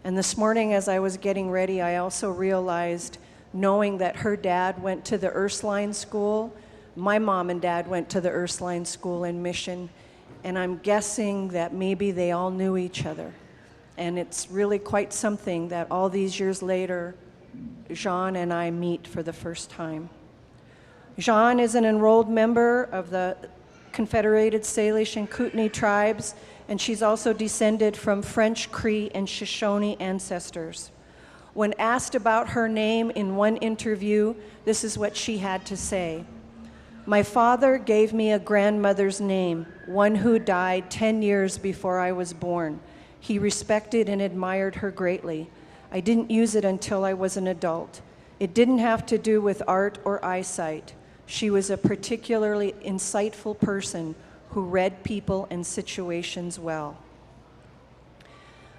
[SPEAKER 13] And this morning as I was getting ready, I also realized, knowing that her dad went to the Ursuline School, my mom and dad went to the Ursuline School in Mission, and I'm guessing that maybe they all knew each other. And it's really quite something that all these years later, Jean and I meet for the first time. Jean is an enrolled member of the Confederated Salish and Kootenai tribes, and she's also descended from French, Cree, and Shoshone ancestors. When asked about her name in one interview, this is what she had to say. My father gave me a grandmother's name, one who died 10 years before I was born. He respected and admired her greatly. I didn't use it until I was an adult. It didn't have to do with art or eyesight. She was a particularly insightful person who read people and situations well.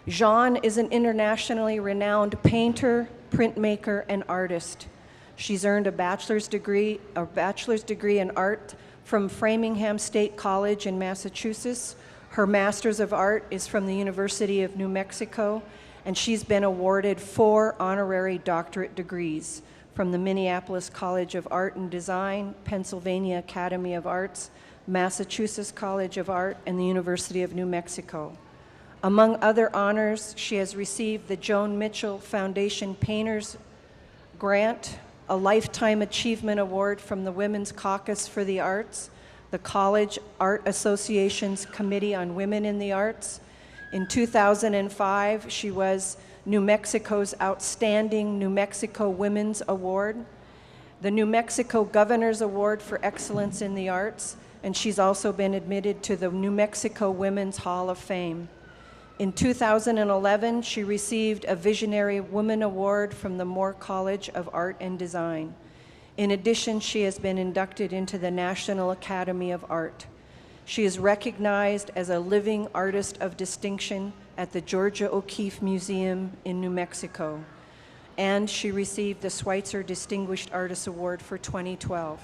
[SPEAKER 13] Jean is an internationally renowned painter, printmaker, and artist. She's earned a bachelor's degree in art from Framingham State College in Massachusetts. Her master's of art is from the University of New Mexico, and she's been awarded 4 honorary doctorate degrees from the Minneapolis College of Art and Design, Pennsylvania Academy of Arts, Massachusetts College of Art, and the University of New Mexico. Among other honors, she has received the Joan Mitchell Foundation Painters Grant, a Lifetime Achievement Award from the Women's Caucus for the Arts, the College Art Association's Committee on Women in the Arts. In 2005, she was New Mexico's Outstanding New Mexico Women's Award, the New Mexico Governor's Award for Excellence in the Arts, and she's also been admitted to the New Mexico Women's Hall of Fame. In 2011, she received a Visionary Woman Award from the Moore College of Art and Design. In addition, she has been inducted into the National Academy of Art. She is recognized as a living artist of distinction at the Georgia O'Keeffe Museum in New Mexico, and she received the Schweitzer Distinguished Artist Award for 2012.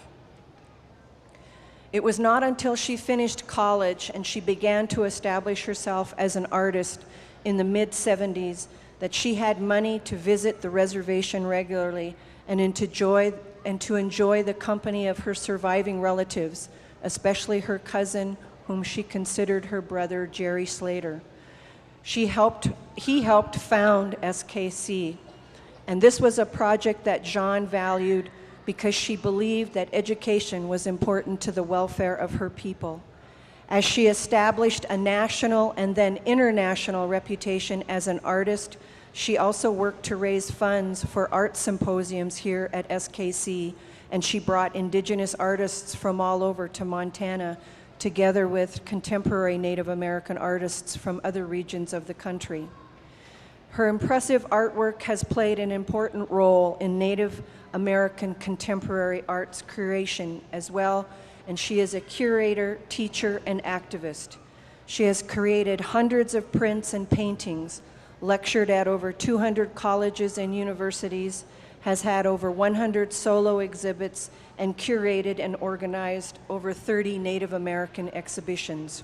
[SPEAKER 13] It was not until she finished college and she began to establish herself as an artist in the mid-70s that she had money to visit the reservation regularly and to enjoy the company of her surviving relatives, especially her cousin, whom she considered her brother, Jerry Slater. He helped found SKC, and this was a project that Jean valued because she believed that education was important to the welfare of her people. As she established a national and then international reputation as an artist, she also worked to raise funds for art symposiums here at SKC, and she brought Indigenous artists from all over to Montana, together with contemporary Native American artists from other regions of the country. Her impressive artwork has played an important role in Native American contemporary arts creation as well, and she is a curator, teacher, and activist. She has created hundreds of prints and paintings, lectured at over 200 colleges and universities, has had over 100 solo exhibits, and curated and organized over 30 Native American exhibitions.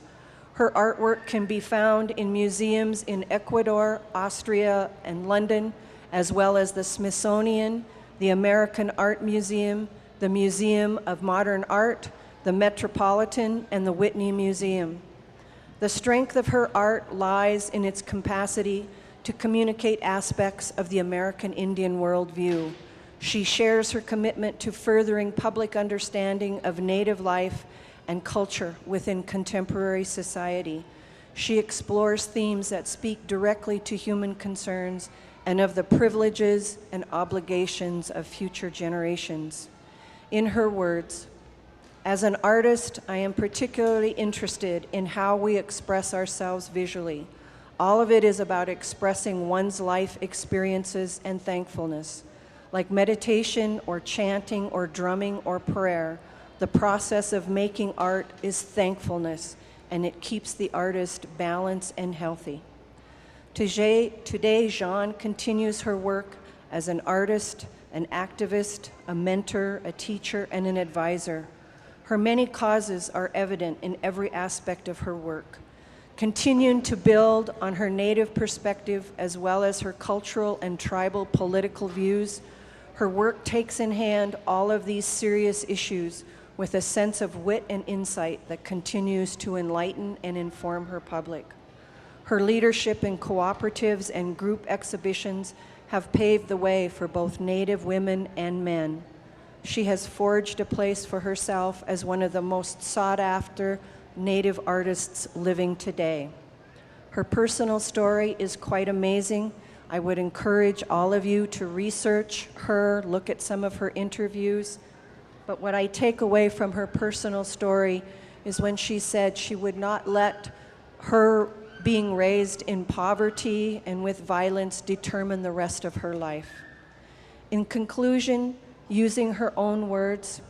[SPEAKER 13] Her artwork can be found in museums in Ecuador, Austria, and London, as well as the Smithsonian, the American Art Museum, the Museum of Modern Art, the Metropolitan, and the Whitney Museum. The strength of her art lies in its capacity to communicate aspects of the American Indian worldview. She shares her commitment to furthering public understanding of Native life and culture within contemporary society. She explores themes that speak directly to human concerns and of the privileges and obligations of future generations. In her words, "As an artist, I am particularly interested in how we express ourselves visually. All of it is about expressing one's life experiences and thankfulness. Like meditation or chanting or drumming or prayer, the process of making art is thankfulness, and it keeps the artist balanced and healthy." Today, Jean continues her work as an artist, an activist, a mentor, a teacher, and an advisor. Her many causes are evident in every aspect of her work. Continuing to build on her Native perspective as well as her cultural and tribal political views, her work takes in hand all of these serious issues with a sense of wit and insight that continues to enlighten and inform her public. Her leadership in cooperatives and group exhibitions have paved the way for both Native women and men. She has forged a place for herself as one of the most sought-after Native artists living today. Her personal story is quite amazing. I would encourage all of you to research her, look at some of her interviews. But what I take away from her personal story is when she said she would not let her being raised in poverty and with violence determine the rest of her life. In conclusion, using her own words,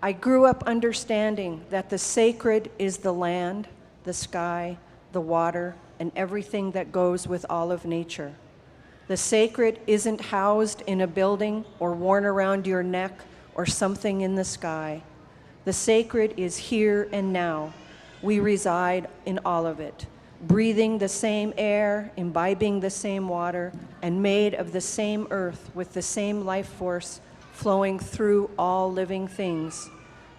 [SPEAKER 13] "I grew up understanding that the sacred is the land, the sky, the water, and everything that goes with all of nature. The sacred isn't housed in a building or worn around your neck or something in the sky. The sacred is here and now. We reside in all of it, breathing the same air, imbibing the same water, and made of the same earth with the same life force flowing through all living things.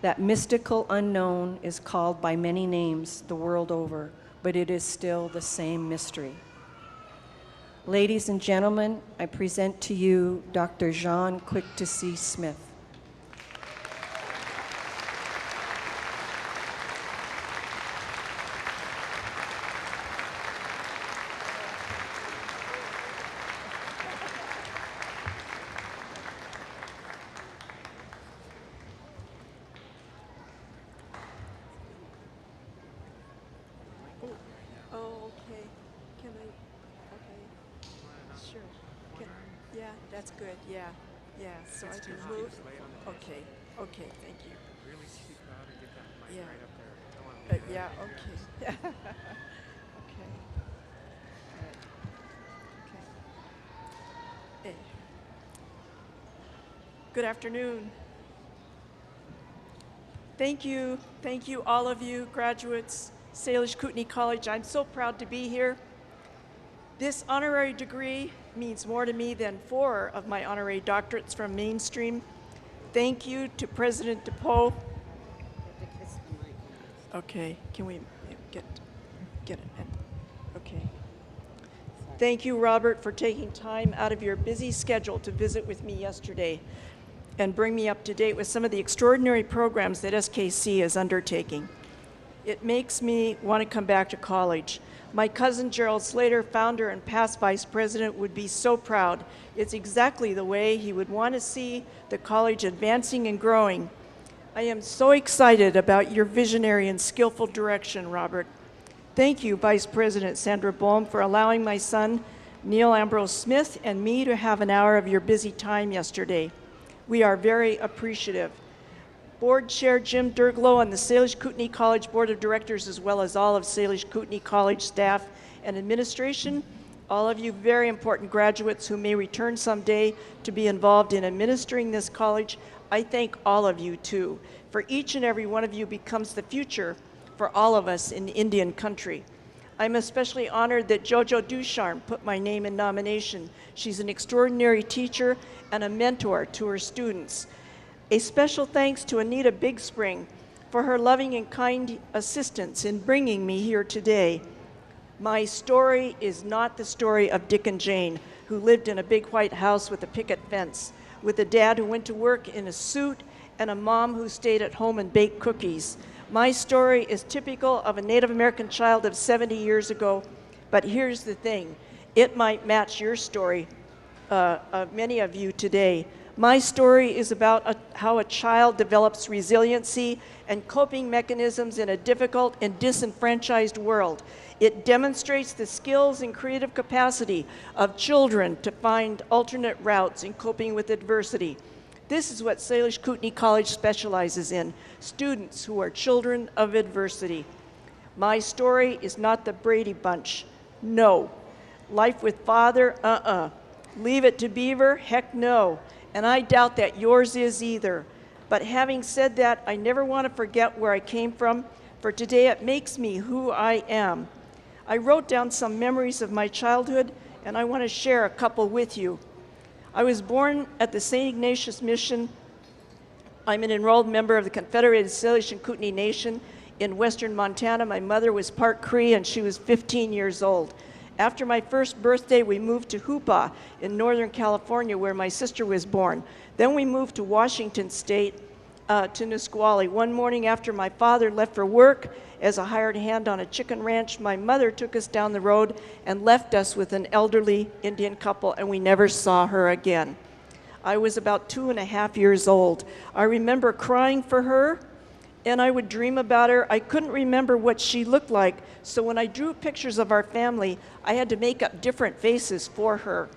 [SPEAKER 13] That mystical unknown is called by many names the world over, but it is still the same mystery." Ladies and gentlemen, I present to you Dr. Jean Quick-to-See Smith.
[SPEAKER 14] That's good, yeah, yeah, so I can move. Okay, okay, thank you.
[SPEAKER 15] Really speak louder, get that mic
[SPEAKER 14] Yeah.
[SPEAKER 15] right up there. Don't want
[SPEAKER 14] Yeah, okay. Okay. All right. Okay. Good afternoon. Thank you all of you graduates, Salish Kootenai College. I'm so proud to be here. This honorary degree means more to me than 4 of my honorary doctorates from Mainstream. Thank you to President DePoe. Okay, can we get it? Okay. Thank you, Robert, for taking time out of your busy schedule to visit with me yesterday and bring me up to date with some of the extraordinary programs that SKC is undertaking. It makes me want to come back to college. My cousin Gerald Slater, founder and past vice president, would be so proud. It's exactly the way he would want to see the college advancing and growing. I am so excited about your visionary and skillful direction, Robert. Thank you, Vice President Sandra Bohm, for allowing my son, Neil Ambrose Smith, and me to have an hour of your busy time yesterday. We are very appreciative. Board Chair Jim Derglow and the Salish Kootenai College Board of Directors, as well as all of Salish Kootenai College staff and administration, all of you very important graduates who may return someday to be involved in administering this college, I thank all of you too, for each and every one of you becomes the future for all of us in Indian country. I'm especially honored that Jojo Ducharme put my name in nomination. She's an extraordinary teacher and a mentor to her students. A special thanks to Anita Big Spring for her loving and kind assistance in bringing me here today. My story is not the story of Dick and Jane, who lived in a big white house with a picket fence, with a dad who went to work in a suit and a mom who stayed at home and baked cookies. My story is typical of a Native American child of 70 years ago, but here's the thing. It might match your story, of many of you today. My story is about how a child develops resiliency and coping mechanisms in a difficult and disenfranchised world. It demonstrates the skills and creative capacity of children to find alternate routes in coping with adversity. This is what Salish Kootenai College specializes in, students who are children of adversity. My story is not the Brady Bunch. No. Life with father, Leave it to Beaver, heck no. And I doubt that yours is either. But having said that, I never want to forget where I came from, for today it makes me who I am. I wrote down some memories of my childhood, and I want to share a couple with you. I was born at the St. Ignatius Mission. I'm an enrolled member of the Confederated Salish and Kootenai Nation in western Montana. My mother was part Cree, and she was 15 years old. After my first birthday, we moved to Hoopa in Northern California, where my sister was born. Then we moved to Washington State, to Nisqually. One morning after my father left for work as a hired hand on a chicken ranch, my mother took us down the road and left us with an elderly Indian couple, and we never saw her again. I was about 2.5 years old. I remember crying for her, and I would dream about her. I couldn't remember what she looked like, so when I drew pictures of our family, I had to make up different faces for her.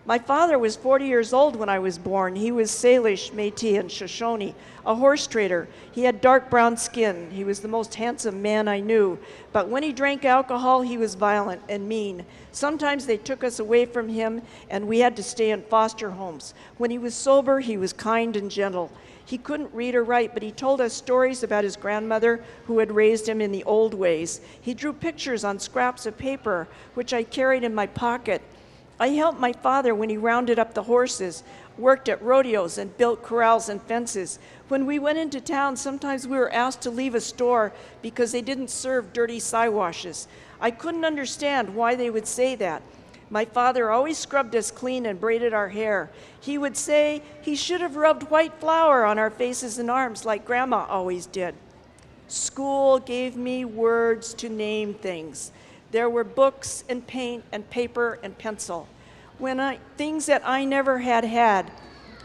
[SPEAKER 14] My father was 40 years old when I was born. He was Salish, Métis, and Shoshone, a horse trader. He had dark brown skin. He was the most handsome man I knew. But when he drank alcohol, he was violent and mean. Sometimes they took us away from him, and we had to stay in foster homes. When he was sober, he was kind and gentle. He couldn't read or write, but he told us stories about his grandmother who had raised him in the old ways. He drew pictures on scraps of paper, which I carried in my pocket. I helped my father when he rounded up the horses, worked at rodeos, and built corrals and fences. When we went into town, sometimes we were asked to leave a store because they didn't serve dirty Siwashes. I couldn't understand why they would say that. My father always scrubbed us clean and braided our hair. He would say he should have rubbed white flour on our faces and arms like Grandma always did. School gave me words to name things. There were books and paint and paper and pencil. Things that I never had.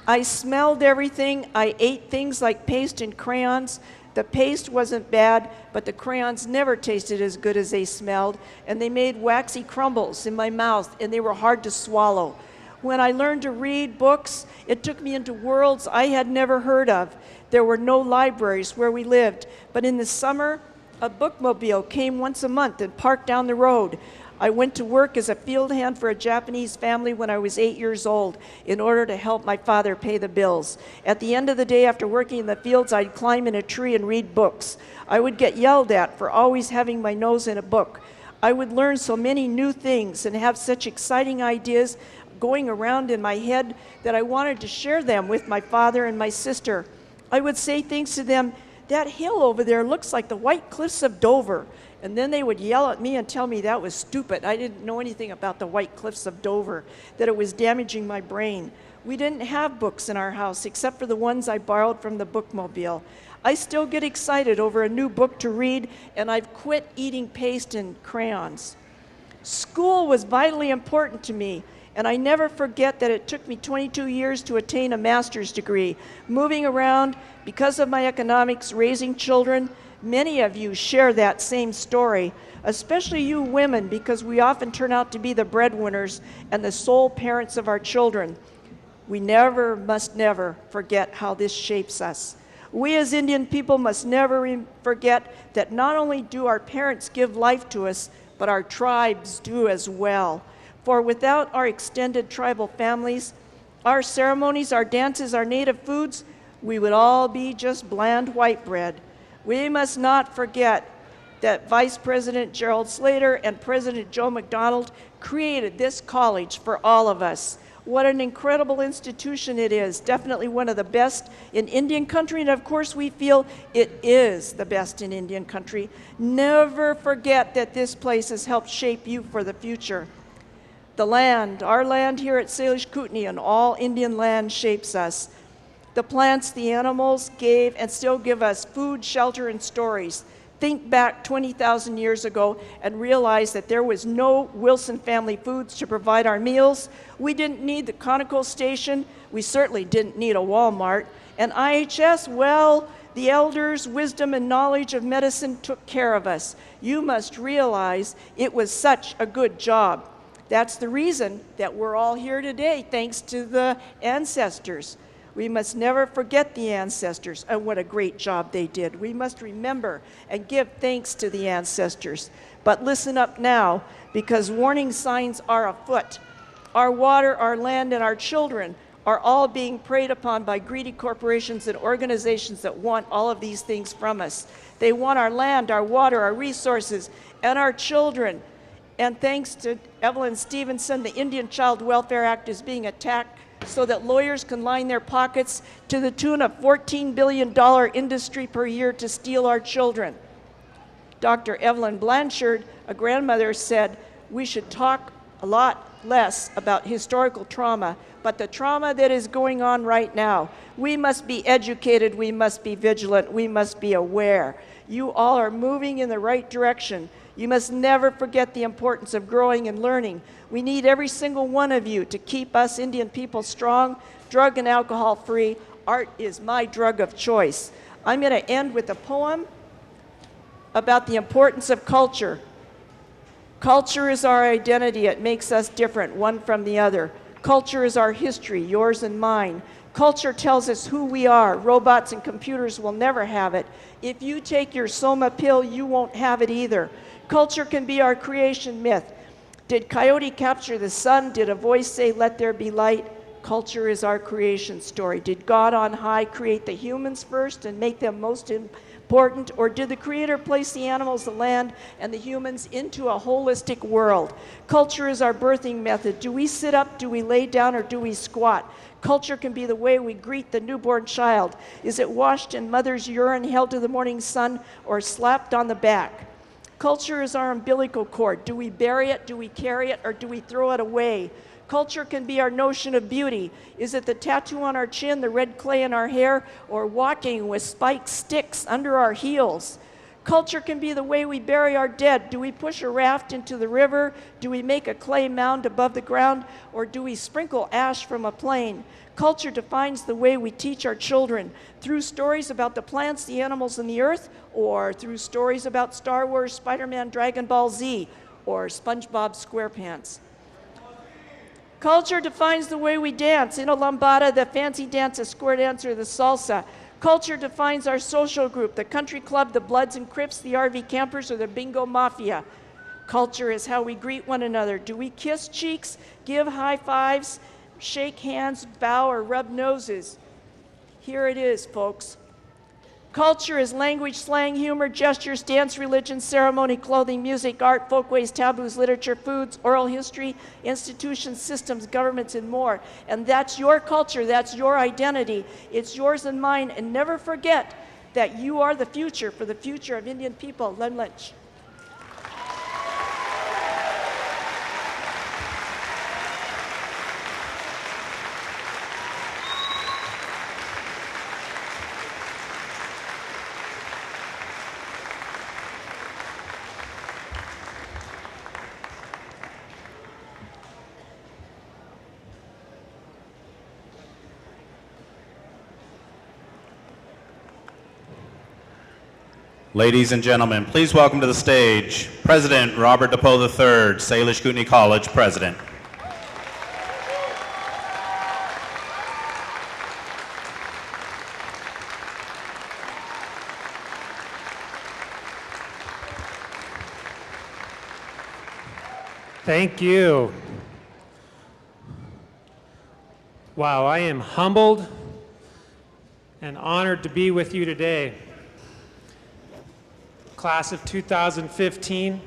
[SPEAKER 14] I smelled everything. I ate things like paste and crayons. The paste wasn't bad, but the crayons never tasted as good as they smelled, and they made waxy crumbles in my mouth, and they were hard to swallow. When I learned to read books, it took me into worlds I had never heard of. There were no libraries where we lived, but in the summer, a bookmobile came once a month and parked down the road. I went to work as a field hand for a Japanese family when I was 8 years old in order to help my father pay the bills. At the end of the day, after working in the fields, I'd climb in a tree and read books. I would get yelled at for always having my nose in a book. I would learn so many new things and have such exciting ideas. going around in my head that I wanted to share them with my father and my sister. I would say things to them, that hill over there looks like the White Cliffs of Dover. And then they would yell at me and tell me that was stupid. I didn't know anything about the White Cliffs of Dover, that it was damaging my brain. We didn't have books in our house except for the ones I borrowed from the bookmobile. I still get excited over a new book to read, and I've quit eating paste and crayons. School was vitally important to me, and I never forget that it took me 22 years to attain a master's degree. Moving around because of my economics, raising children, many of you share that same story, especially you women, because we often turn out to be the breadwinners and the sole parents of our children. We must never forget how this shapes us. We as Indian people must never forget that not only do our parents give life to us, but our tribes do as well. For without our extended tribal families, our ceremonies, our dances, our native foods, we would all be just bland white bread. We must not forget that Vice President Gerald Slater and President Joe McDonald created this college for all of us. What an incredible institution it is. Definitely one of the best in Indian country, and of course we feel it is the best in Indian country. Never forget that this place has helped shape you for the future. The land, our land here at Salish Kootenai, and all Indian land shapes us. The plants, the animals gave and still give us food, shelter, and stories. Think back 20,000 years ago and realize that there was no Wilson Family Foods to provide our meals. We didn't need the Conoco station. We certainly didn't need a Walmart. And IHS, well, the elders' wisdom and knowledge of medicine took care of us. You must realize it was such a good job. That's the reason that we're all here today, thanks to the ancestors. We must never forget the ancestors and what a great job they did. We must remember and give thanks to the ancestors. But listen up now, because warning signs are afoot. Our water, our land, and our children are all being preyed upon by greedy corporations and organizations that want all of these things from us. They want our land, our water, our resources, and our children. And thanks to Evelyn Stevenson, the Indian Child Welfare Act is being attacked so that lawyers can line their pockets to the tune of $14 billion industry per year to steal our children. Dr. Evelyn Blanchard, a grandmother, said we should talk a lot less about historical trauma, but the trauma that is going on right now. We must be educated, we must be vigilant, we must be aware. You all are moving in the right direction. You must never forget the importance of growing and learning. We need every single one of you to keep us Indian people strong, drug and alcohol free. Art is my drug of choice. I'm going to end with a poem about the importance of culture. Culture is our identity. It makes us different, one from the other. Culture is our history, yours and mine. Culture tells us who we are. Robots and computers will never have it. If you take your Soma pill, you won't have it either. Culture can be our creation myth. Did Coyote capture the sun? Did a voice say, "Let there be light"? Culture is our creation story. Did God on high create the humans first and make them most important? Or did the Creator place the animals, the land, and the humans into a holistic world? Culture is our birthing method. Do we sit up, do we lay down, or do we squat? Culture can be the way we greet the newborn child. Is it washed in mother's urine, held to the morning sun, or slapped on the back? Culture is our umbilical cord. Do we bury it, do we carry it, or do we throw it away? Culture can be our notion of beauty. Is it the tattoo on our chin, the red clay in our hair, or walking with spiked sticks under our heels? Culture can be the way we bury our dead. Do we push a raft into the river? Do we make a clay mound above the ground? Or do we sprinkle ash from a plane? Culture defines the way we teach our children, through stories about the plants, the animals, and the earth, or through stories about Star Wars, Spider-Man, Dragon Ball Z, or SpongeBob SquarePants. Culture defines the way we dance. In a lambada, the fancy dance, a square dance, or the salsa. Culture defines our social group, the country club, the Bloods and Crips, the RV campers, or the bingo mafia. Culture is how we greet one another. Do we kiss cheeks, give high fives, shake hands, bow, or rub noses? Here it is, folks. Culture is language, slang, humor, gestures, dance, religion, ceremony, clothing, music, art, folkways, taboos, literature, foods, oral history, institutions, systems, governments, and more. And that's your culture, that's your identity. It's yours and mine. And never forget that you are the future for the future of Indian people. Len Lynch.
[SPEAKER 1] Ladies and gentlemen, please welcome to the stage President Robert DePoe III, Salish Kootenai College President.
[SPEAKER 16] Thank you. Wow, I am humbled and honored to be with you today. Class of 2015.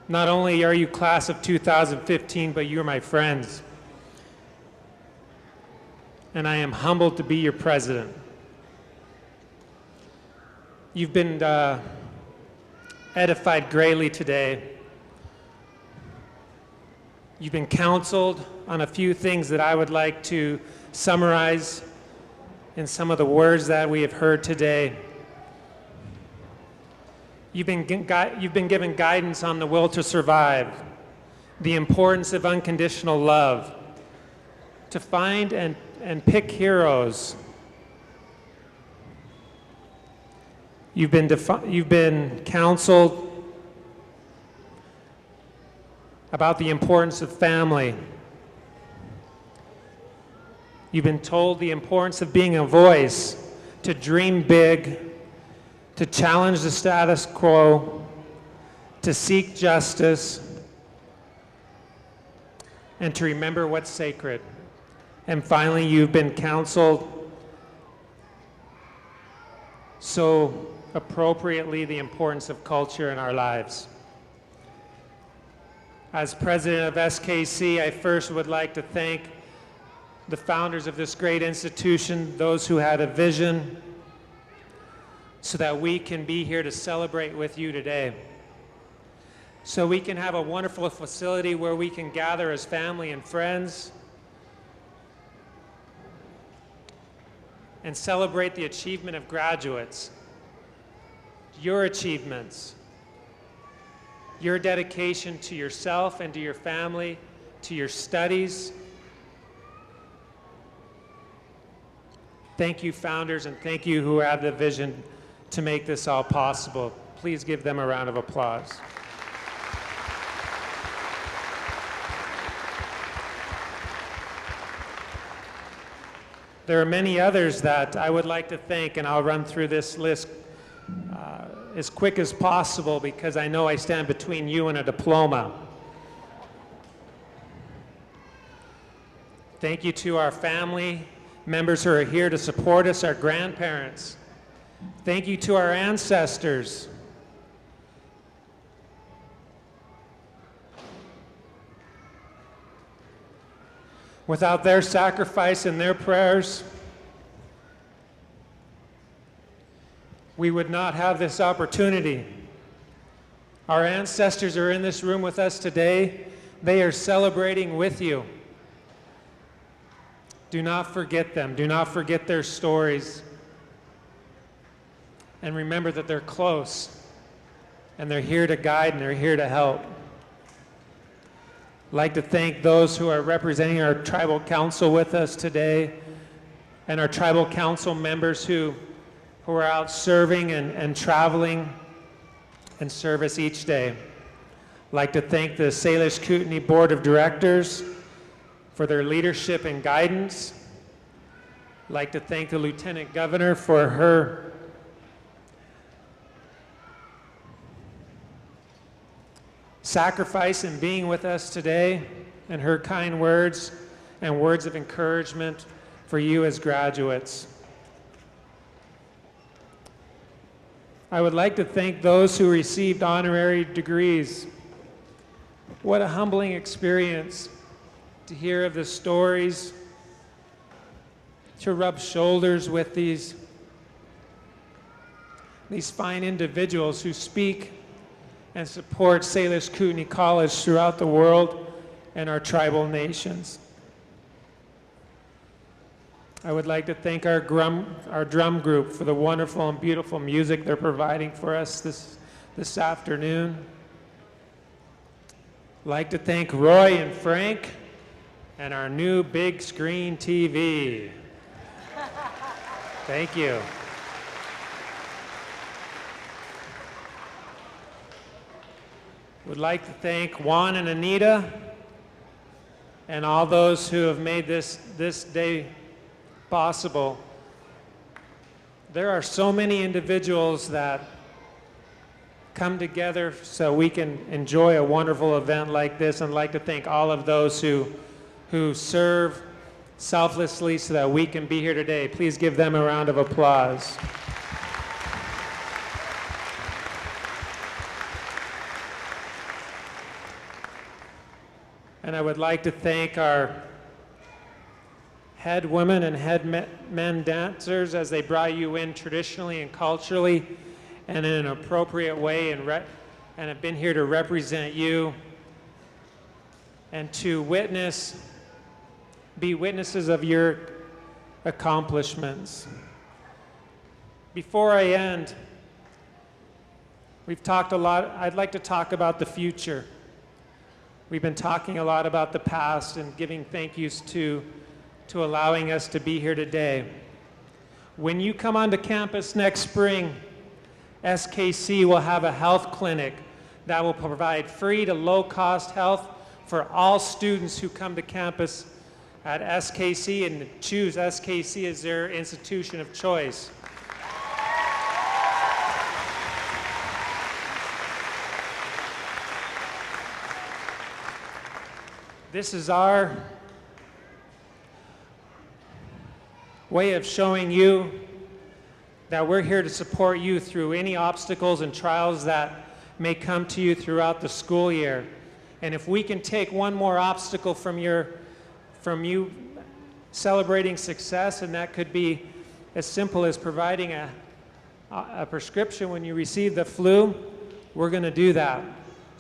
[SPEAKER 16] Not only are you class of 2015, but you're my friends. And I am humbled to be your president. You've been edified greatly today. You've been counseled on a few things that I would like to summarize in some of the words that we have heard today. You've been given guidance on the will to survive, the importance of unconditional love, to find and pick heroes. You've been counseled about the importance of family. You've been told the importance of being a voice, to dream big, to challenge the status quo, to seek justice, and to remember what's sacred. And finally, you've been counseled so appropriately the importance of culture in our lives. As president of SKC, I first would like to thank the founders of this great institution, those who had a vision, so that we can be here to celebrate with you today. So we can have a wonderful facility where we can gather as family and friends and celebrate the achievement of graduates, your achievements, your dedication to yourself and to your family, to your studies. Thank you, founders, and thank you who had the vision to make this all possible. Please give them a round of applause. There are many others that I would like to thank, and I'll run through this list as quick as possible because I know I stand between you and a diploma. Thank you to our family members who are here to support us, our grandparents. Thank you to our ancestors. Without their sacrifice and their prayers, we would not have this opportunity. Our ancestors are in this room with us today. They are celebrating with you. Do not forget them. Do not forget their stories. And remember that they're close, and they're here to guide, and they're here to help. I'd like to thank those who are representing our tribal council with us today, and our tribal council members who are out serving and traveling in service each day. I'd like to thank the Salish Kootenai Board of Directors for their leadership and guidance. I'd like to thank the Lieutenant Governor for her sacrifice in being with us today, and her kind words and words of encouragement for you as graduates. I would like to thank those who received honorary degrees. What a humbling experience to hear of the stories, to rub shoulders with these fine individuals who speak and support Salish Kootenai College throughout the world and our tribal nations. I would like to thank our drum group for the wonderful and beautiful music they're providing for us this afternoon. I'd like to thank Roy and Frank and our new big screen TV. Thank you. Would like to thank Juan and Anita and all those who have made this day possible. There are so many individuals that come together so we can enjoy a wonderful event like this, and I'd like to thank all of those who serve selflessly so that we can be here today. Please give them a round of applause. And I would like to thank our head women and head men dancers as they brought you in traditionally and culturally and in an appropriate way, and have been here to represent you and to be witnesses of your accomplishments. Before I end, we've talked a lot. I'd like to talk about the future. We've been talking a lot about the past and giving thank yous to allowing us to be here today. When you come onto campus next spring, SKC will have a health clinic that will provide free to low-cost health for all students who come to campus at SKC and choose SKC as their institution of choice. This is our way of showing you that we're here to support you through any obstacles and trials that may come to you throughout the school year. And if we can take one more obstacle from you celebrating success, and that could be as simple as providing a prescription when you receive the flu, we're going to do that.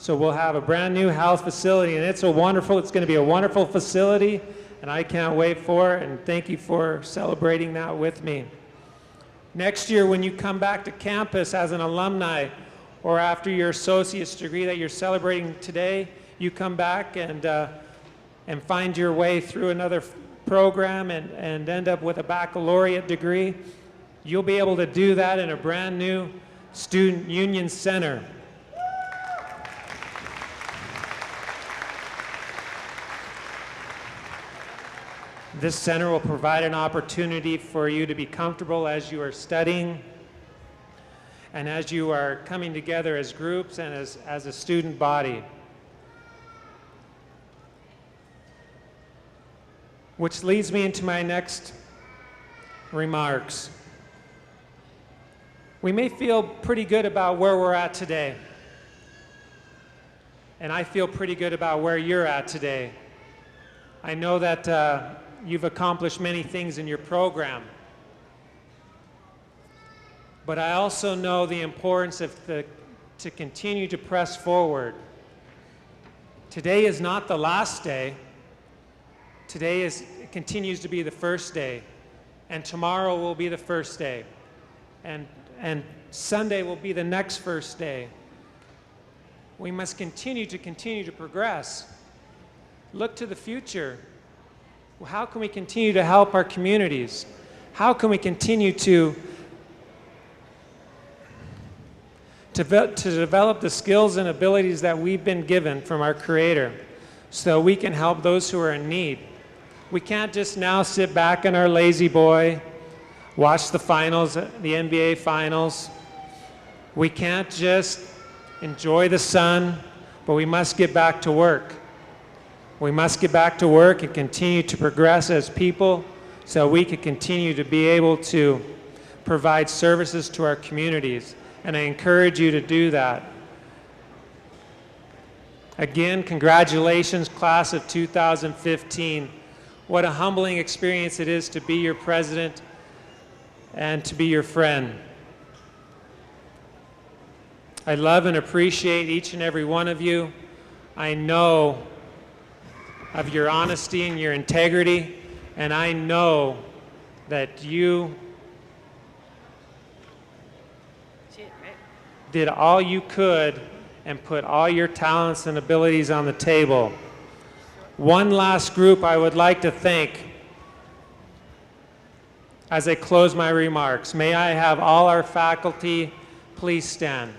[SPEAKER 16] So we'll have a brand new health facility, and it's going to be a wonderful facility, and I can't wait for it, and thank you for celebrating that with me. Next year, when you come back to campus as an alumni or after your associate's degree that you're celebrating today, you come back and find your way through another program and end up with a baccalaureate degree, you'll be able to do that in a brand new student union center. This center will provide an opportunity for you to be comfortable as you are studying and as you are coming together as groups and as a student body. Which leads me into my next remarks. We may feel pretty good about where we're at today, and I feel pretty good about where you're at today. I know that you've accomplished many things in your program, but I also know the importance of to continue to press forward. Today is not the last day. Today continues to be the first day, and tomorrow will be the first day, and Sunday will be the next first day. We must continue to progress. Look to the future. How can we continue to help our communities? How can we continue to develop the skills and abilities that we've been given from our Creator so we can help those who are in need? We can't just now sit back in our lazy boy, watch the finals, the NBA finals. We can't just enjoy the sun, but we must get back to work. We must get back to work and continue to progress as people so we can continue to be able to provide services to our communities. And I encourage you to do that. Again, congratulations, class of 2015. What a humbling experience it is to be your president and to be your friend. I love and appreciate each and every one of you. I know of your honesty and your integrity, and I know that you did all you could and put all your talents and abilities on the table. One last group I would like to thank as I close my remarks. May I have all our faculty please stand.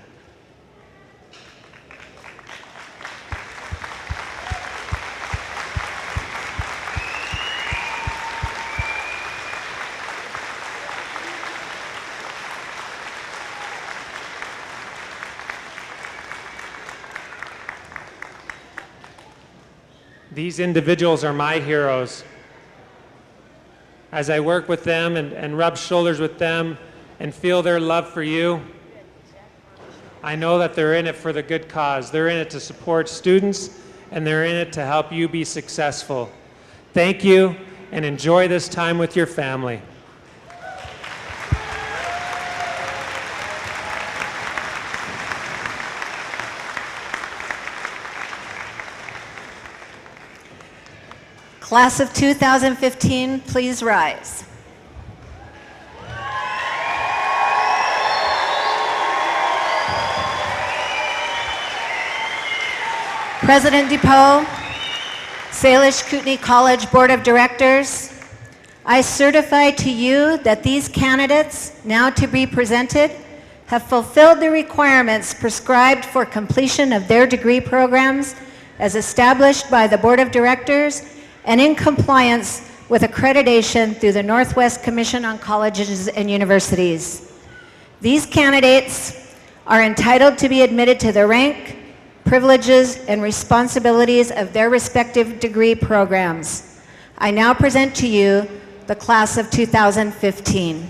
[SPEAKER 16] These individuals are my heroes. As I work with them and rub shoulders with them and feel their love for you, I know that they're in it for the good cause. They're in it to support students, and they're in it to help you be successful. Thank you, and enjoy this time with your family.
[SPEAKER 10] Class of 2015, please rise. President Depot, Salish Kootenai College Board of Directors, I certify to you that these candidates now to be presented have fulfilled the requirements prescribed for completion of their degree programs as established by the Board of Directors and in compliance with accreditation through the Northwest Commission on Colleges and Universities. These candidates are entitled to be admitted to the rank, privileges, and responsibilities of their respective degree programs. I now present to you the class of 2015.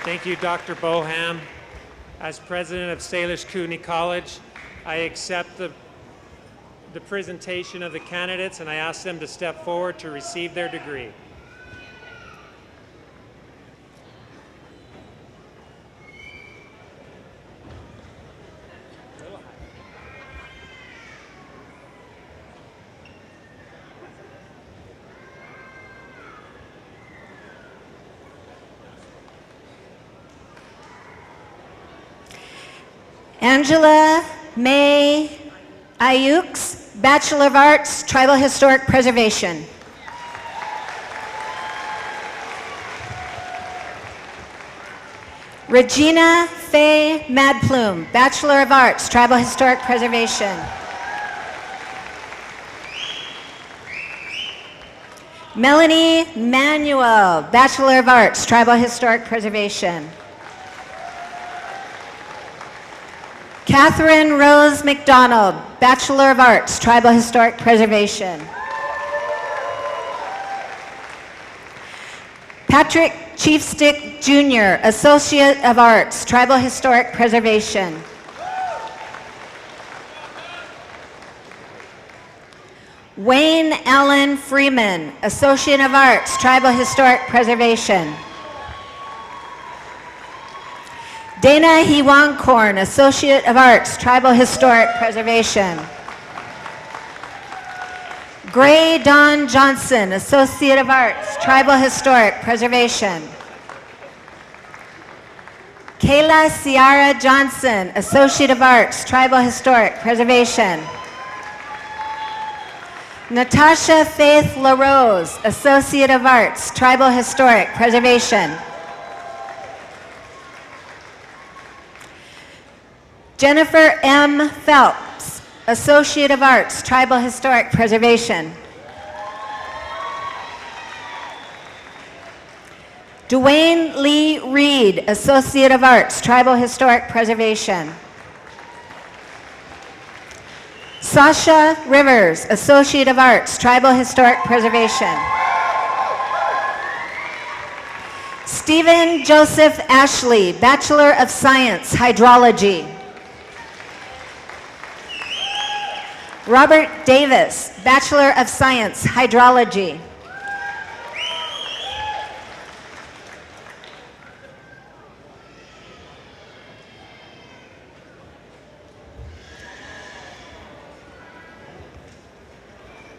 [SPEAKER 16] Thank you, Dr. Boham. As president of Salish Kootenai College, I accept the presentation of the candidates, and I ask them to step forward to receive their degree.
[SPEAKER 10] Angela May Ayukes, Bachelor of Arts, Tribal Historic Preservation. Regina Faye Madplume, Bachelor of Arts, Tribal Historic Preservation. Melanie Manuel, Bachelor of Arts, Tribal Historic Preservation. Catherine Rose McDonald, Bachelor of Arts, Tribal Historic Preservation. Patrick Chiefstick Jr., Associate of Arts, Tribal Historic Preservation. Wayne Allen Freeman, Associate of Arts, Tribal Historic Preservation. Dana Hewankorn, Associate of Arts, Tribal Historic Preservation. Gray Don Johnson, Associate of Arts, Tribal Historic Preservation. Kayla Ciara Johnson, Associate of Arts, Tribal Historic Preservation. Natasha Faith LaRose, Associate of Arts, Tribal Historic Preservation. Jennifer M. Phelps, Associate of Arts, Tribal Historic Preservation. Dwayne Lee Reed, Associate of Arts, Tribal Historic Preservation. Sasha Rivers, Associate of Arts, Tribal Historic Preservation. Stephen Joseph Ashley, Bachelor of Science, Hydrology. Robert Davis, Bachelor of Science, Hydrology.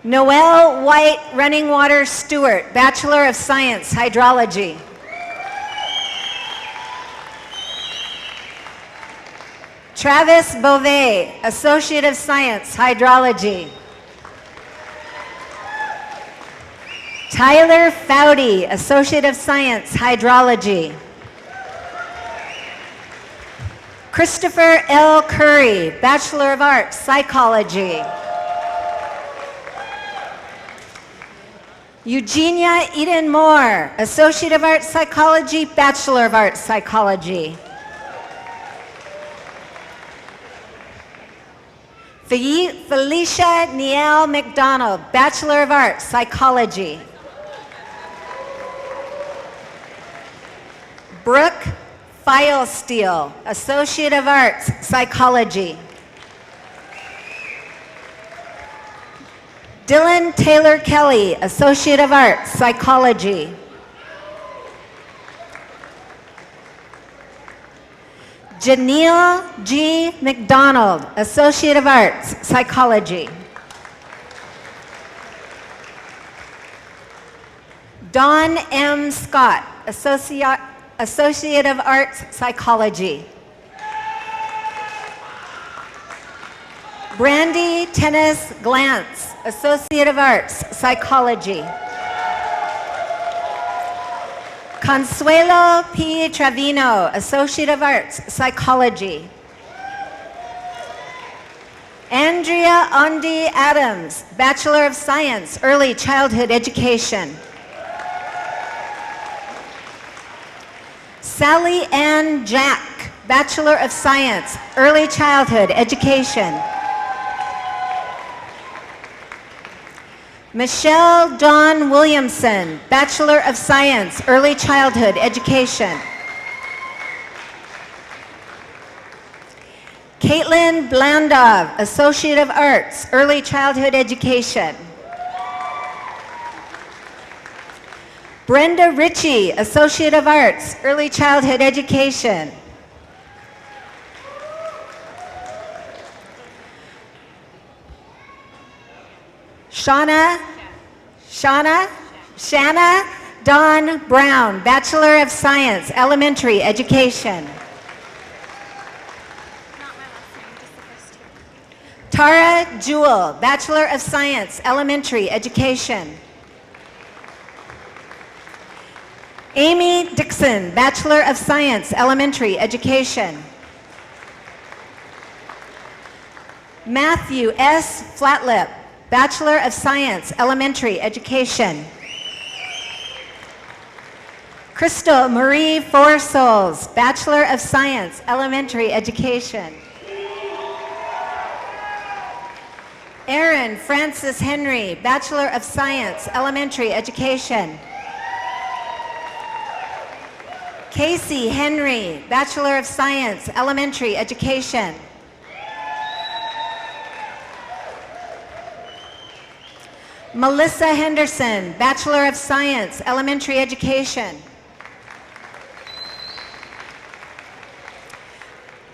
[SPEAKER 10] Noel White Running Water Stewart, Bachelor of Science, Hydrology. Travis Beauvais, Associate of Science, Hydrology. Tyler Foudy, Associate of Science, Hydrology. Christopher L. Curry, Bachelor of Arts, Psychology. Eugenia Eden Moore, Associate of Arts, Psychology, Bachelor of Arts, Psychology. Felicia Niel McDonald, Bachelor of Arts, Psychology. Brooke Filesteel, Associate of Arts, Psychology. Dylan Taylor Kelly, Associate of Arts, Psychology. Janelle G. McDonald, Associate of Arts, Psychology. Dawn M. Scott, Associate of Arts, Psychology. Brandy Tennis Glantz, Associate of Arts, Psychology. Consuelo P. Trevino, Associate of Arts, Psychology. Andrea Ondi Adams, Bachelor of Science, Early Childhood Education. Sally Ann Jack, Bachelor of Science, Early Childhood Education. Michelle Dawn Williamson, Bachelor of Science, Early Childhood Education. Caitlin Blandov, Associate of Arts, Early Childhood Education. Brenda Ritchie, Associate of Arts, Early Childhood Education. Shanna Dawn Brown, Bachelor of Science, Elementary Education. Tara Jewell, Bachelor of Science, Elementary Education. Amy Dixon, Bachelor of Science, Elementary Education. Matthew S. Flatlip, Bachelor of Science, Elementary Education. Crystal Marie Forsouls, Bachelor of Science, Elementary Education. Aaron Francis Henry, Bachelor of Science, Elementary Education. Casey Henry, Bachelor of Science, Elementary Education. Melissa Henderson, Bachelor of Science, Elementary Education.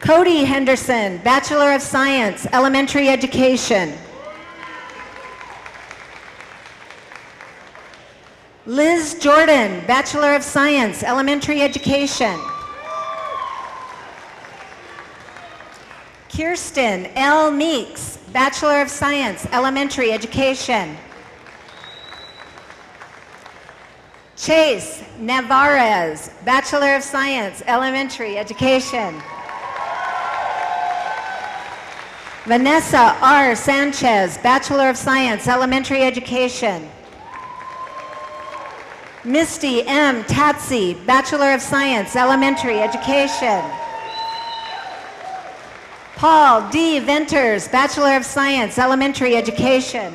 [SPEAKER 10] Cody Henderson, Bachelor of Science, Elementary Education. Liz Jordan, Bachelor of Science, Elementary Education. Kirsten L. Meeks, Bachelor of Science, Elementary Education. Chase Navarez, Bachelor of Science, Elementary Education. Vanessa R. Sanchez, Bachelor of Science, Elementary Education. Misty M. Tatsi, Bachelor of Science, Elementary Education. Paul D. Venters, Bachelor of Science, Elementary Education.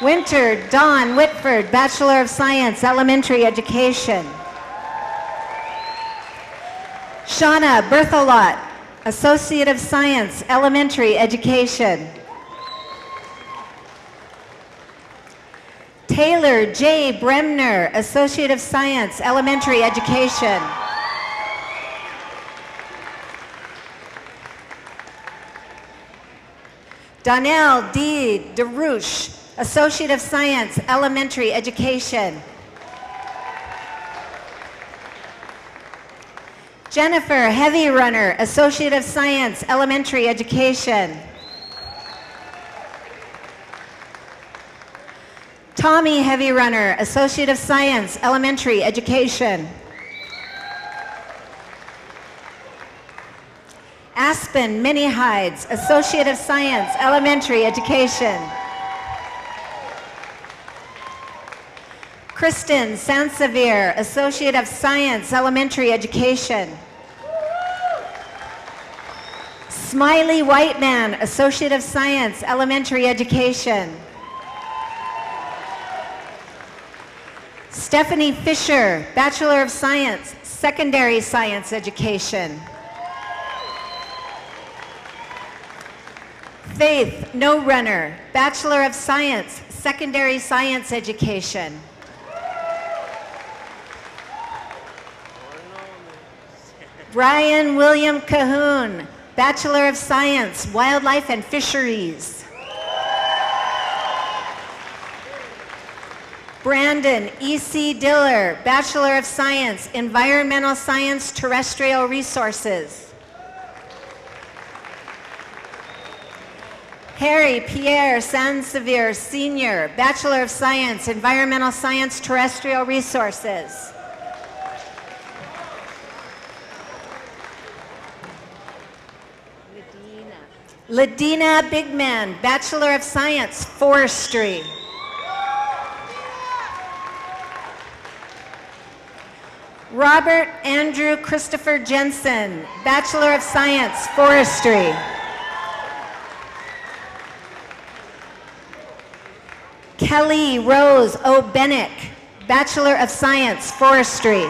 [SPEAKER 10] Winter Dawn Whitford, Bachelor of Science, Elementary Education. Shauna Bertholot, Associate of Science, Elementary Education. Taylor J. Bremner, Associate of Science, Elementary Education. Donnell D. DeRouche, Associate of Science, Elementary Education. Jennifer Heavy Runner, Associate of Science, Elementary Education. Tommy Heavy Runner, Associate of Science, Elementary Education. Aspen Minnie Hides, Associate of Science, Elementary Education. Kristen Sansevier, Associate of Science, Elementary Education. Smiley Whiteman, Associate of Science, Elementary Education. Stephanie Fisher, Bachelor of Science, Secondary Science Education. Faith No Runner, Bachelor of Science, Secondary Science Education. Brian William Cahoon, Bachelor of Science, Wildlife and Fisheries. Brandon E.C. Diller, Bachelor of Science, Environmental Science, Terrestrial Resources. Harry Pierre Sansevier, Sr., Bachelor of Science, Environmental Science, Terrestrial Resources. Ladina Bigman, Bachelor of Science, Forestry. Robert Andrew Christopher Jensen, Bachelor of Science, Forestry. Kelly Rose O'Bennick, Bachelor of Science, Forestry.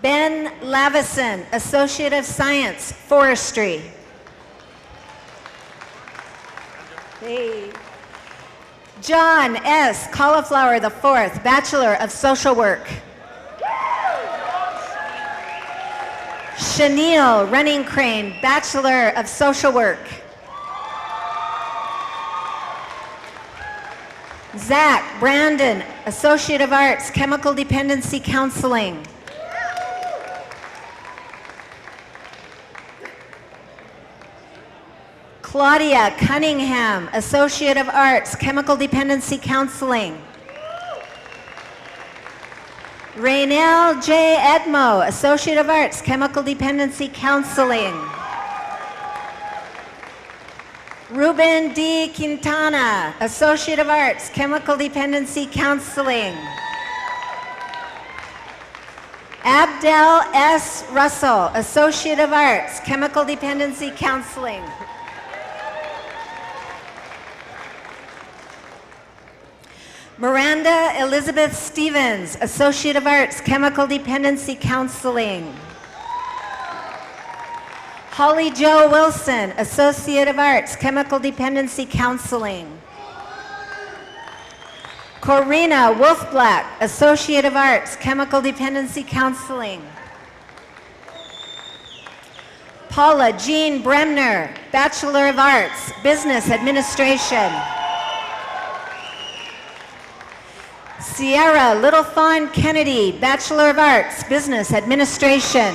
[SPEAKER 10] Ben Lavison, Associate of Science, Forestry. Hey. John S. Cauliflower IV, Bachelor of Social Work. Chenille Running Crane, Bachelor of Social Work. Zach Brandon, Associate of Arts, Chemical Dependency Counseling. Claudia Cunningham, Associate of Arts, Chemical Dependency Counseling. Raynell J. Edmo, Associate of Arts, Chemical Dependency Counseling. Ruben D. Quintana, Associate of Arts, Chemical Dependency Counseling. Abdel S. Russell, Associate of Arts, Chemical Dependency Counseling. Miranda Elizabeth Stevens, Associate of Arts, Chemical Dependency Counseling. Holly Jo Wilson, Associate of Arts, Chemical Dependency Counseling. Corina Wolfblack, Associate of Arts, Chemical Dependency Counseling. Paula Jean Bremner, Bachelor of Arts, Business Administration. Sierra Little Fawn Kennedy, Bachelor of Arts, Business Administration.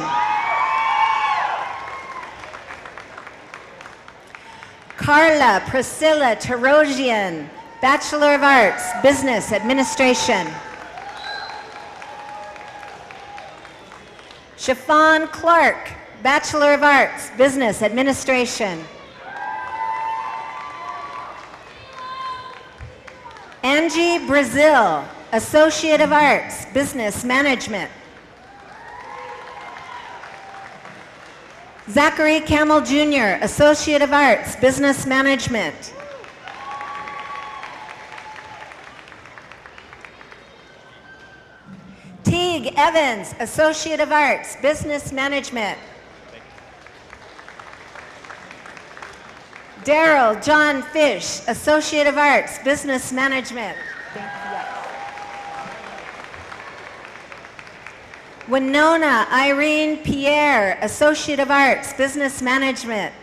[SPEAKER 10] Carla Priscilla Tarosian, Bachelor of Arts, Business Administration. Chiffon Clark, Bachelor of Arts, Business Administration. Angie Brazil, Associate of Arts, Business Management. Zachary Camel Jr., Associate of Arts, Business Management. Teague Evans, Associate of Arts, Business Management. Daryl John Fish, Associate of Arts, Business Management. Winona Irene Pierre, Associate of Arts, Business Management.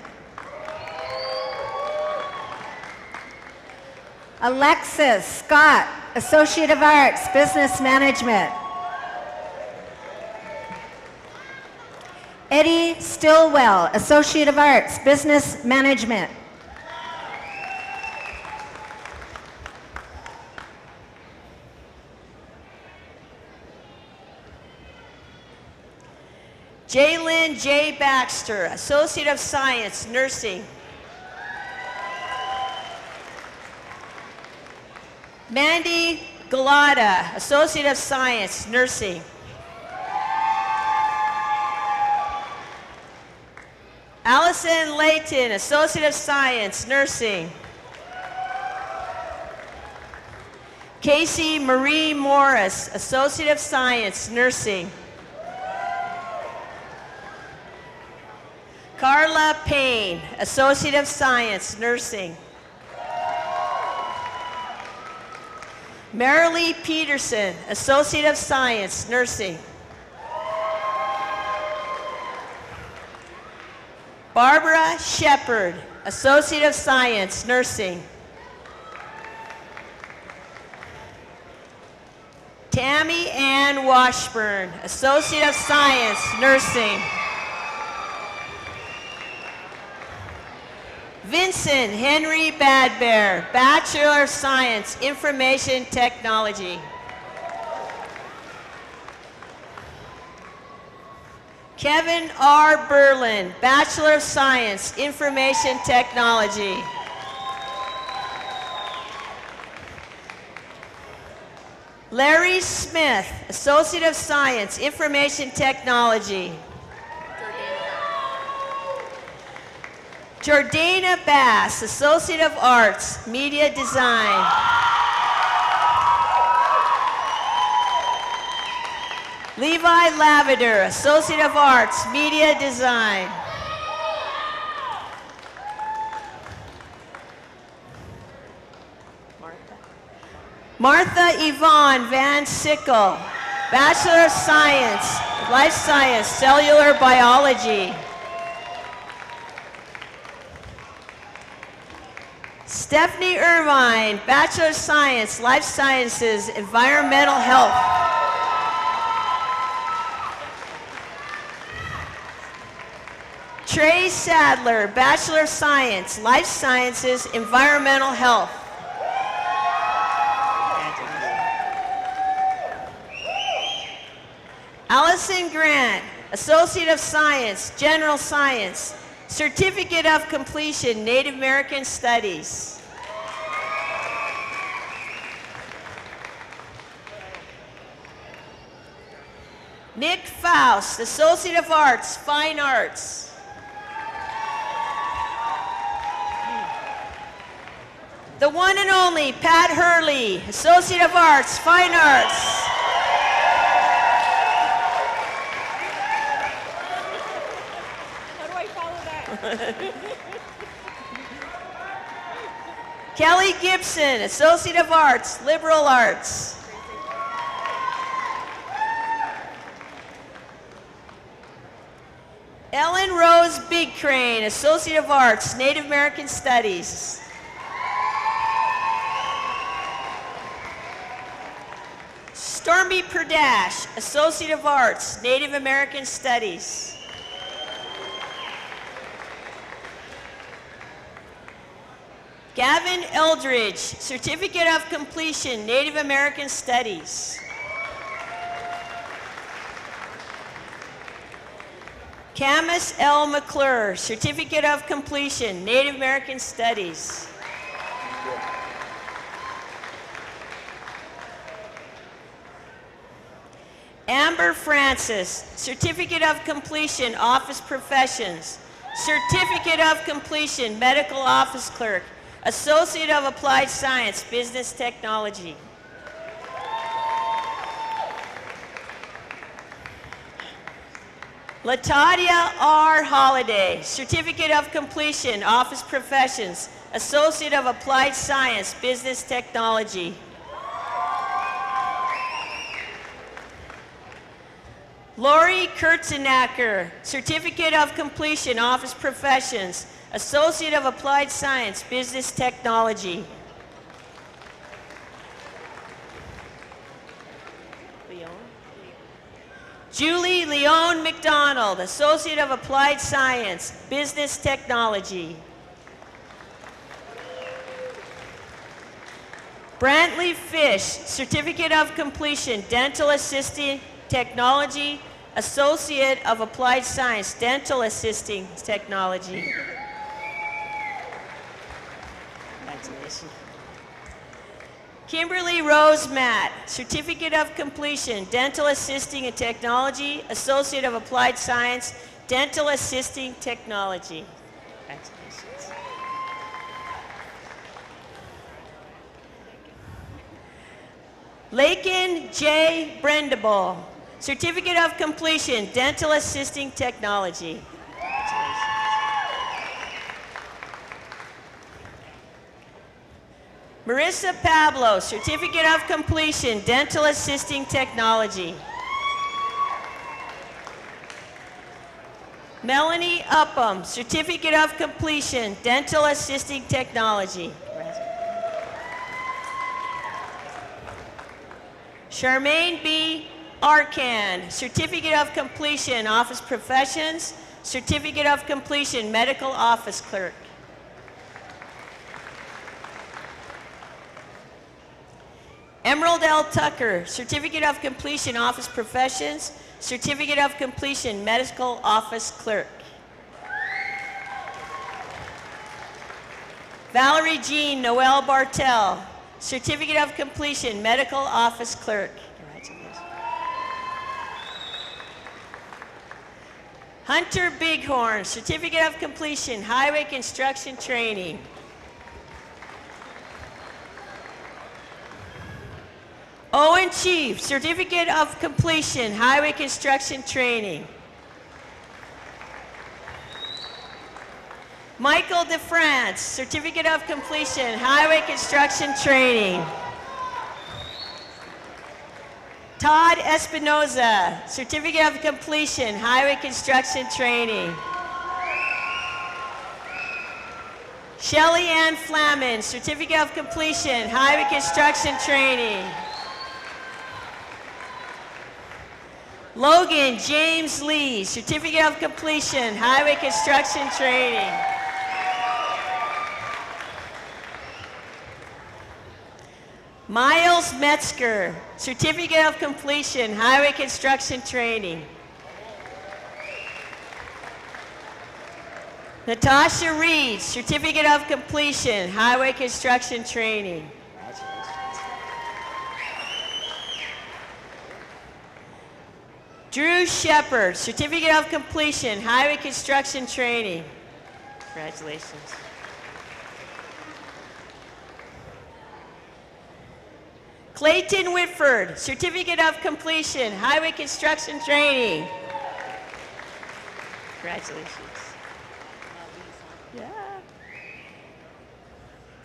[SPEAKER 10] Alexis Scott, Associate of Arts, Business Management. Eddie Stillwell, Associate of Arts, Business Management.
[SPEAKER 17] Jaylyn J. Baxter, Associate of Science, Nursing. Mandy Galata, Associate of Science, Nursing. Allison Layton, Associate of Science, Nursing. Casey Marie Morris, Associate of Science, Nursing. Carla Payne, Associate of Science, Nursing. Marilee Peterson, Associate of Science, Nursing. Barbara Shepard, Associate of Science, Nursing. Tammy Ann Washburn, Associate of Science, Nursing. Vincent Henry Badbear, Bachelor of Science, Information Technology. Kevin R. Berlin, Bachelor of Science, Information Technology. Larry Smith, Associate of Science, Information Technology. Jordana Bass, Associate of Arts, Media Design. Levi Lavender, Associate of Arts, Media Design. Martha Yvonne Van Sickle, Bachelor of Science, Life Science, Cellular Biology. Stephanie Irvine, Bachelor of Science, Life Sciences, Environmental Health. Trey Sadler, Bachelor of Science, Life Sciences, Environmental Health. Allison Grant, Associate of Science, General Science, Certificate of Completion, Native American Studies. Nick Faust, Associate of Arts, Fine Arts. The one and only Pat Hurley, Associate of Arts, Fine Arts. Kelly Gibson, Associate of Arts, Liberal Arts. Ellen Rose Big Crane, Associate of Arts, Native American Studies. Stormy Perdash, Associate of Arts, Native American Studies. Gavin Eldridge, Certificate of Completion, Native American Studies. Camus L. McClure, Certificate of Completion, Native American Studies. Amber Francis, Certificate of Completion, Office Professions. Certificate of Completion, Medical Office Clerk. Associate of Applied Science, Business Technology. Latadia R. Holiday, Certificate of Completion, Office Professions, Associate of Applied Science, Business Technology. Lori Kurtzenacker, Certificate of Completion, Office Professions, Associate of Applied Science, Business Technology. Julie Leon McDonald, Associate of Applied Science, Business Technology. Brantley Fish, Certificate of Completion, Dental Assisting Technology, Associate of Applied Science, Dental Assisting Technology. Congratulations. Kimberly Rose Matt, Certificate of Completion, Dental Assisting and Technology, Associate of Applied Science, Dental Assisting Technology. Congratulations. Lakin J. Brendable, Certificate of Completion, Dental Assisting Technology. Marissa Pablo, Certificate of Completion, Dental Assisting Technology. Melanie Upham, Certificate of Completion, Dental Assisting Technology. Charmaine B. Arcan, Certificate of Completion, Office Professions, Certificate of Completion, Medical Office Clerk. Emerald L. Tucker, Certificate of Completion, Office Professions, Certificate of Completion, Medical Office Clerk. Valerie Jean Noel Bartel, Certificate of Completion, Medical Office Clerk. Congratulations. Hunter Bighorn, Certificate of Completion, Highway Construction Training. Owen Chief, Certificate of Completion, Highway Construction Training. Michael DeFrance, Certificate of Completion, Highway Construction Training. Todd Espinoza, Certificate of Completion, Highway Construction Training. Shelly Ann Flamin, Certificate of Completion, Highway Construction Training. Logan James Lee, Certificate of Completion, Highway Construction Training. Miles Metzger, Certificate of Completion, Highway Construction Training. Natasha Reed, Certificate of Completion, Highway Construction Training. Drew Shepard, Certificate of Completion, Highway Construction Training. Congratulations. Clayton Whitford, Certificate of Completion, Highway Construction Training. Congratulations. Yeah.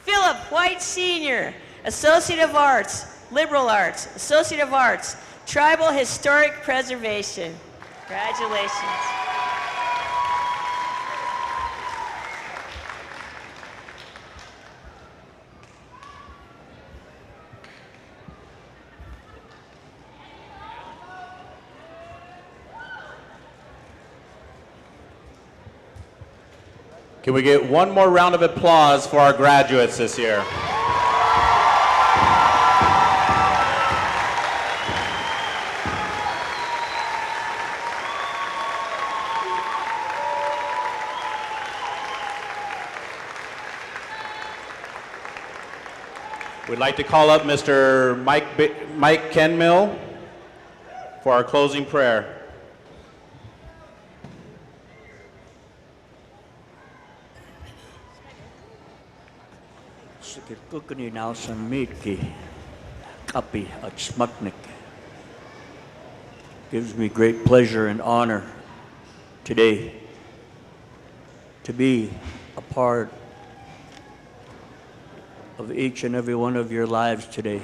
[SPEAKER 17] Philip White Sr., Associate of Arts, Liberal Arts, Associate of Arts, Tribal Historic Preservation. Congratulations.
[SPEAKER 1] Can we get one more round of applause for our graduates this year? We'd like to call up Mr. Mike Kenmill for our closing prayer.
[SPEAKER 18] Kootenai now some meatki, kapi at smaknik. Gives me great pleasure and honor today to be a part of each and every one of your lives today.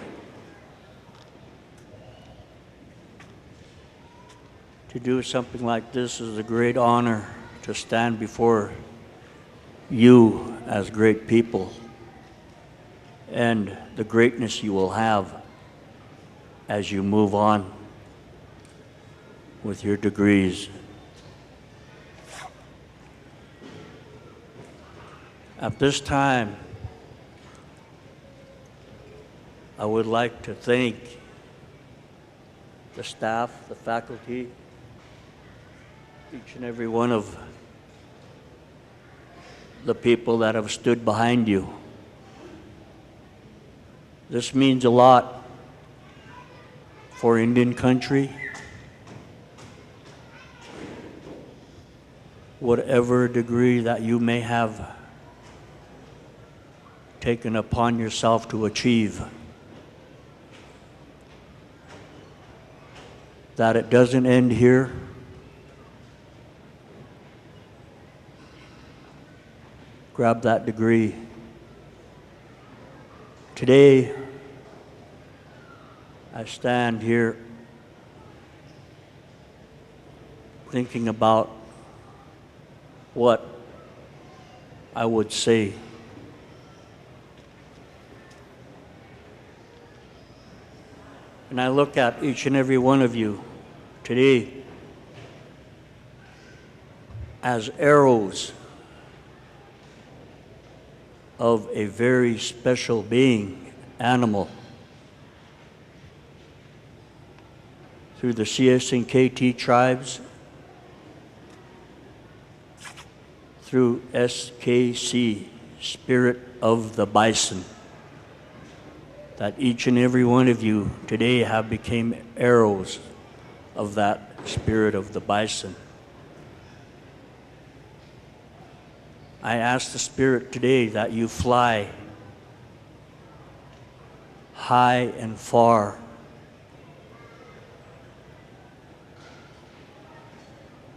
[SPEAKER 18] To do something like this is a great honor, to stand before you as great people and the greatness you will have as you move on with your degrees. At this time, I would like to thank the staff, the faculty, each and every one of the people that have stood behind you. This means a lot for Indian country. Whatever degree that you may have taken upon yourself to achieve, that it doesn't end here. Grab that degree. Today, I stand here thinking about what I would say. And I look at each and every one of you today as arrows of a very special being, animal. Through the CS&KT tribes, through SKC, Spirit of the Bison, that each and every one of you today have become arrows of that Spirit of the Bison. I ask the Spirit today that you fly high and far.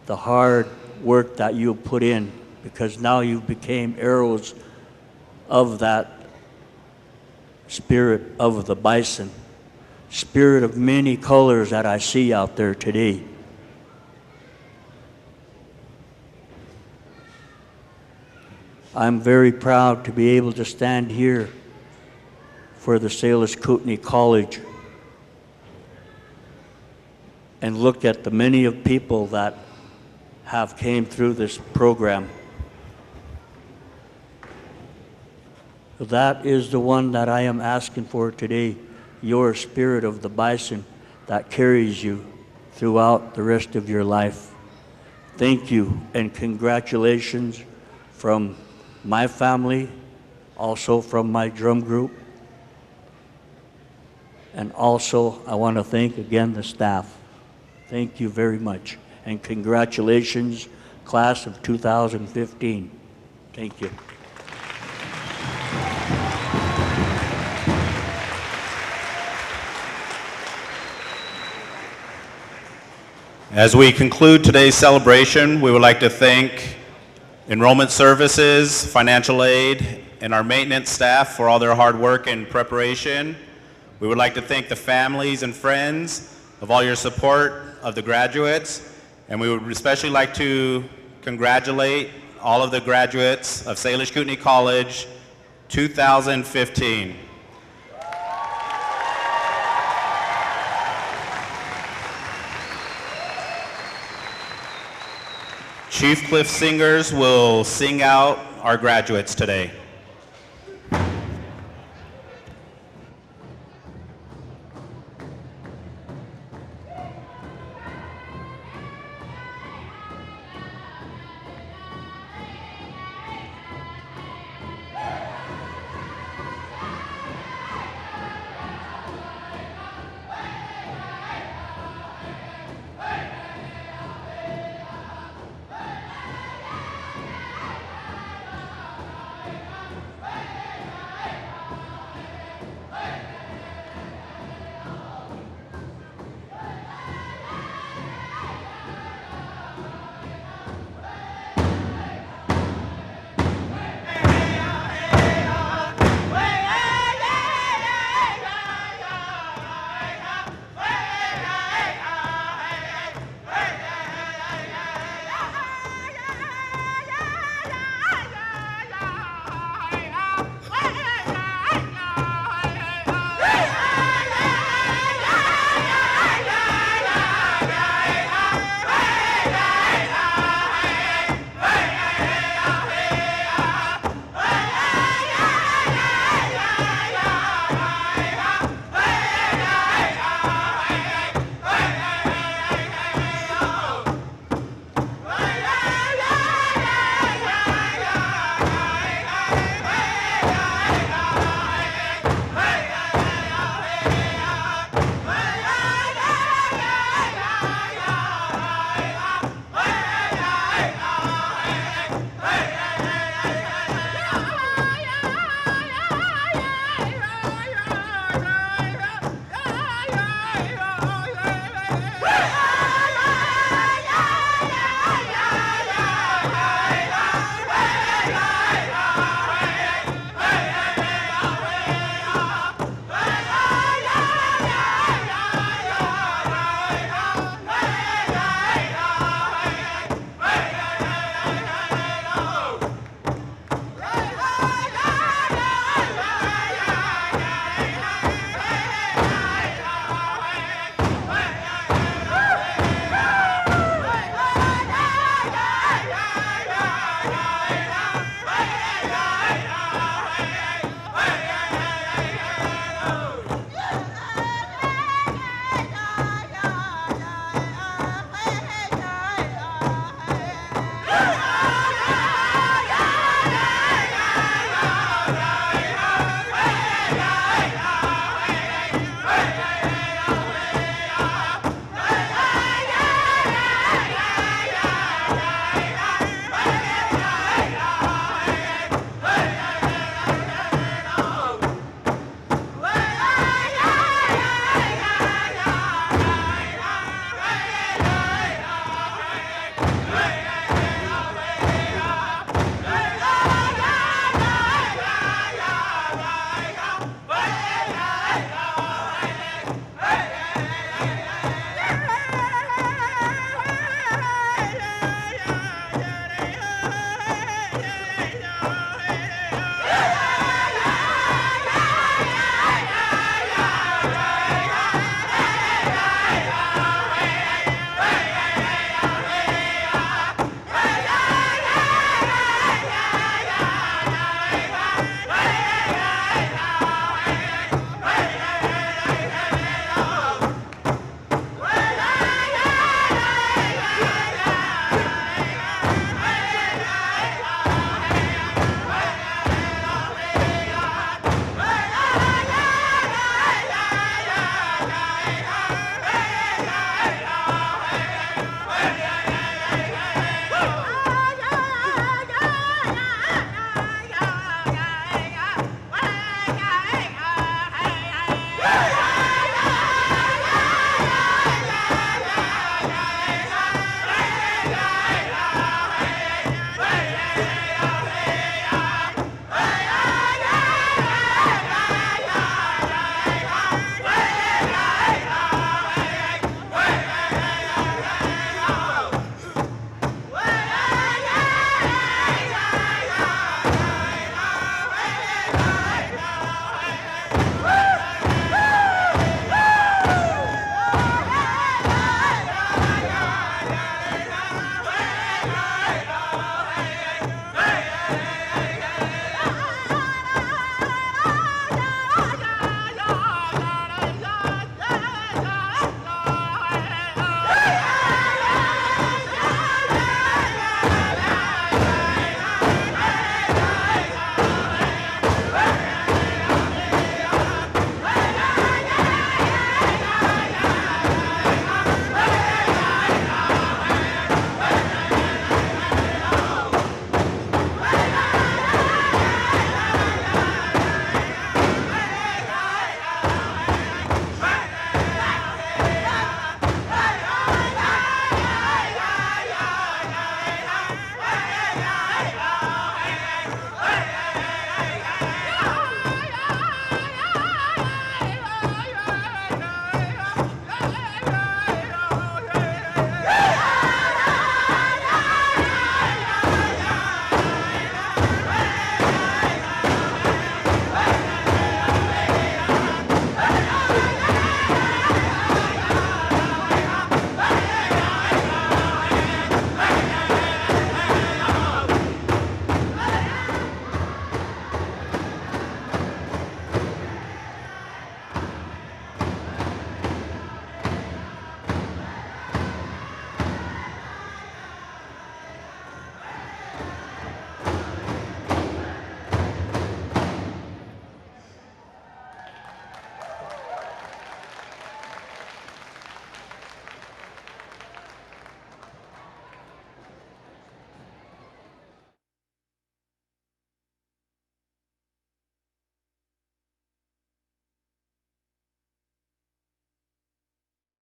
[SPEAKER 18] The hard work that you put in, because now you became arrows of that Spirit of the Bison, Spirit of many colors that I see out there today. I'm very proud to be able to stand here for the Salish Kootenai College and look at the many of people that have came through this program. That is the one that I am asking for today, your Spirit of the Bison that carries you throughout the rest of your life. Thank you and congratulations from my family, also from my drum group, and also I want to thank again the staff. Thank you very much, and congratulations, class of 2015. Thank you.
[SPEAKER 1] As we conclude today's celebration, we would like to thank Enrollment Services, Financial Aid, and our maintenance staff for all their hard work and preparation. We would like to thank the families and friends of all your support of the graduates, and we would especially like to congratulate all of the graduates of Salish Kootenai College 2015. Chief Cliff Singers will sing out our graduates today.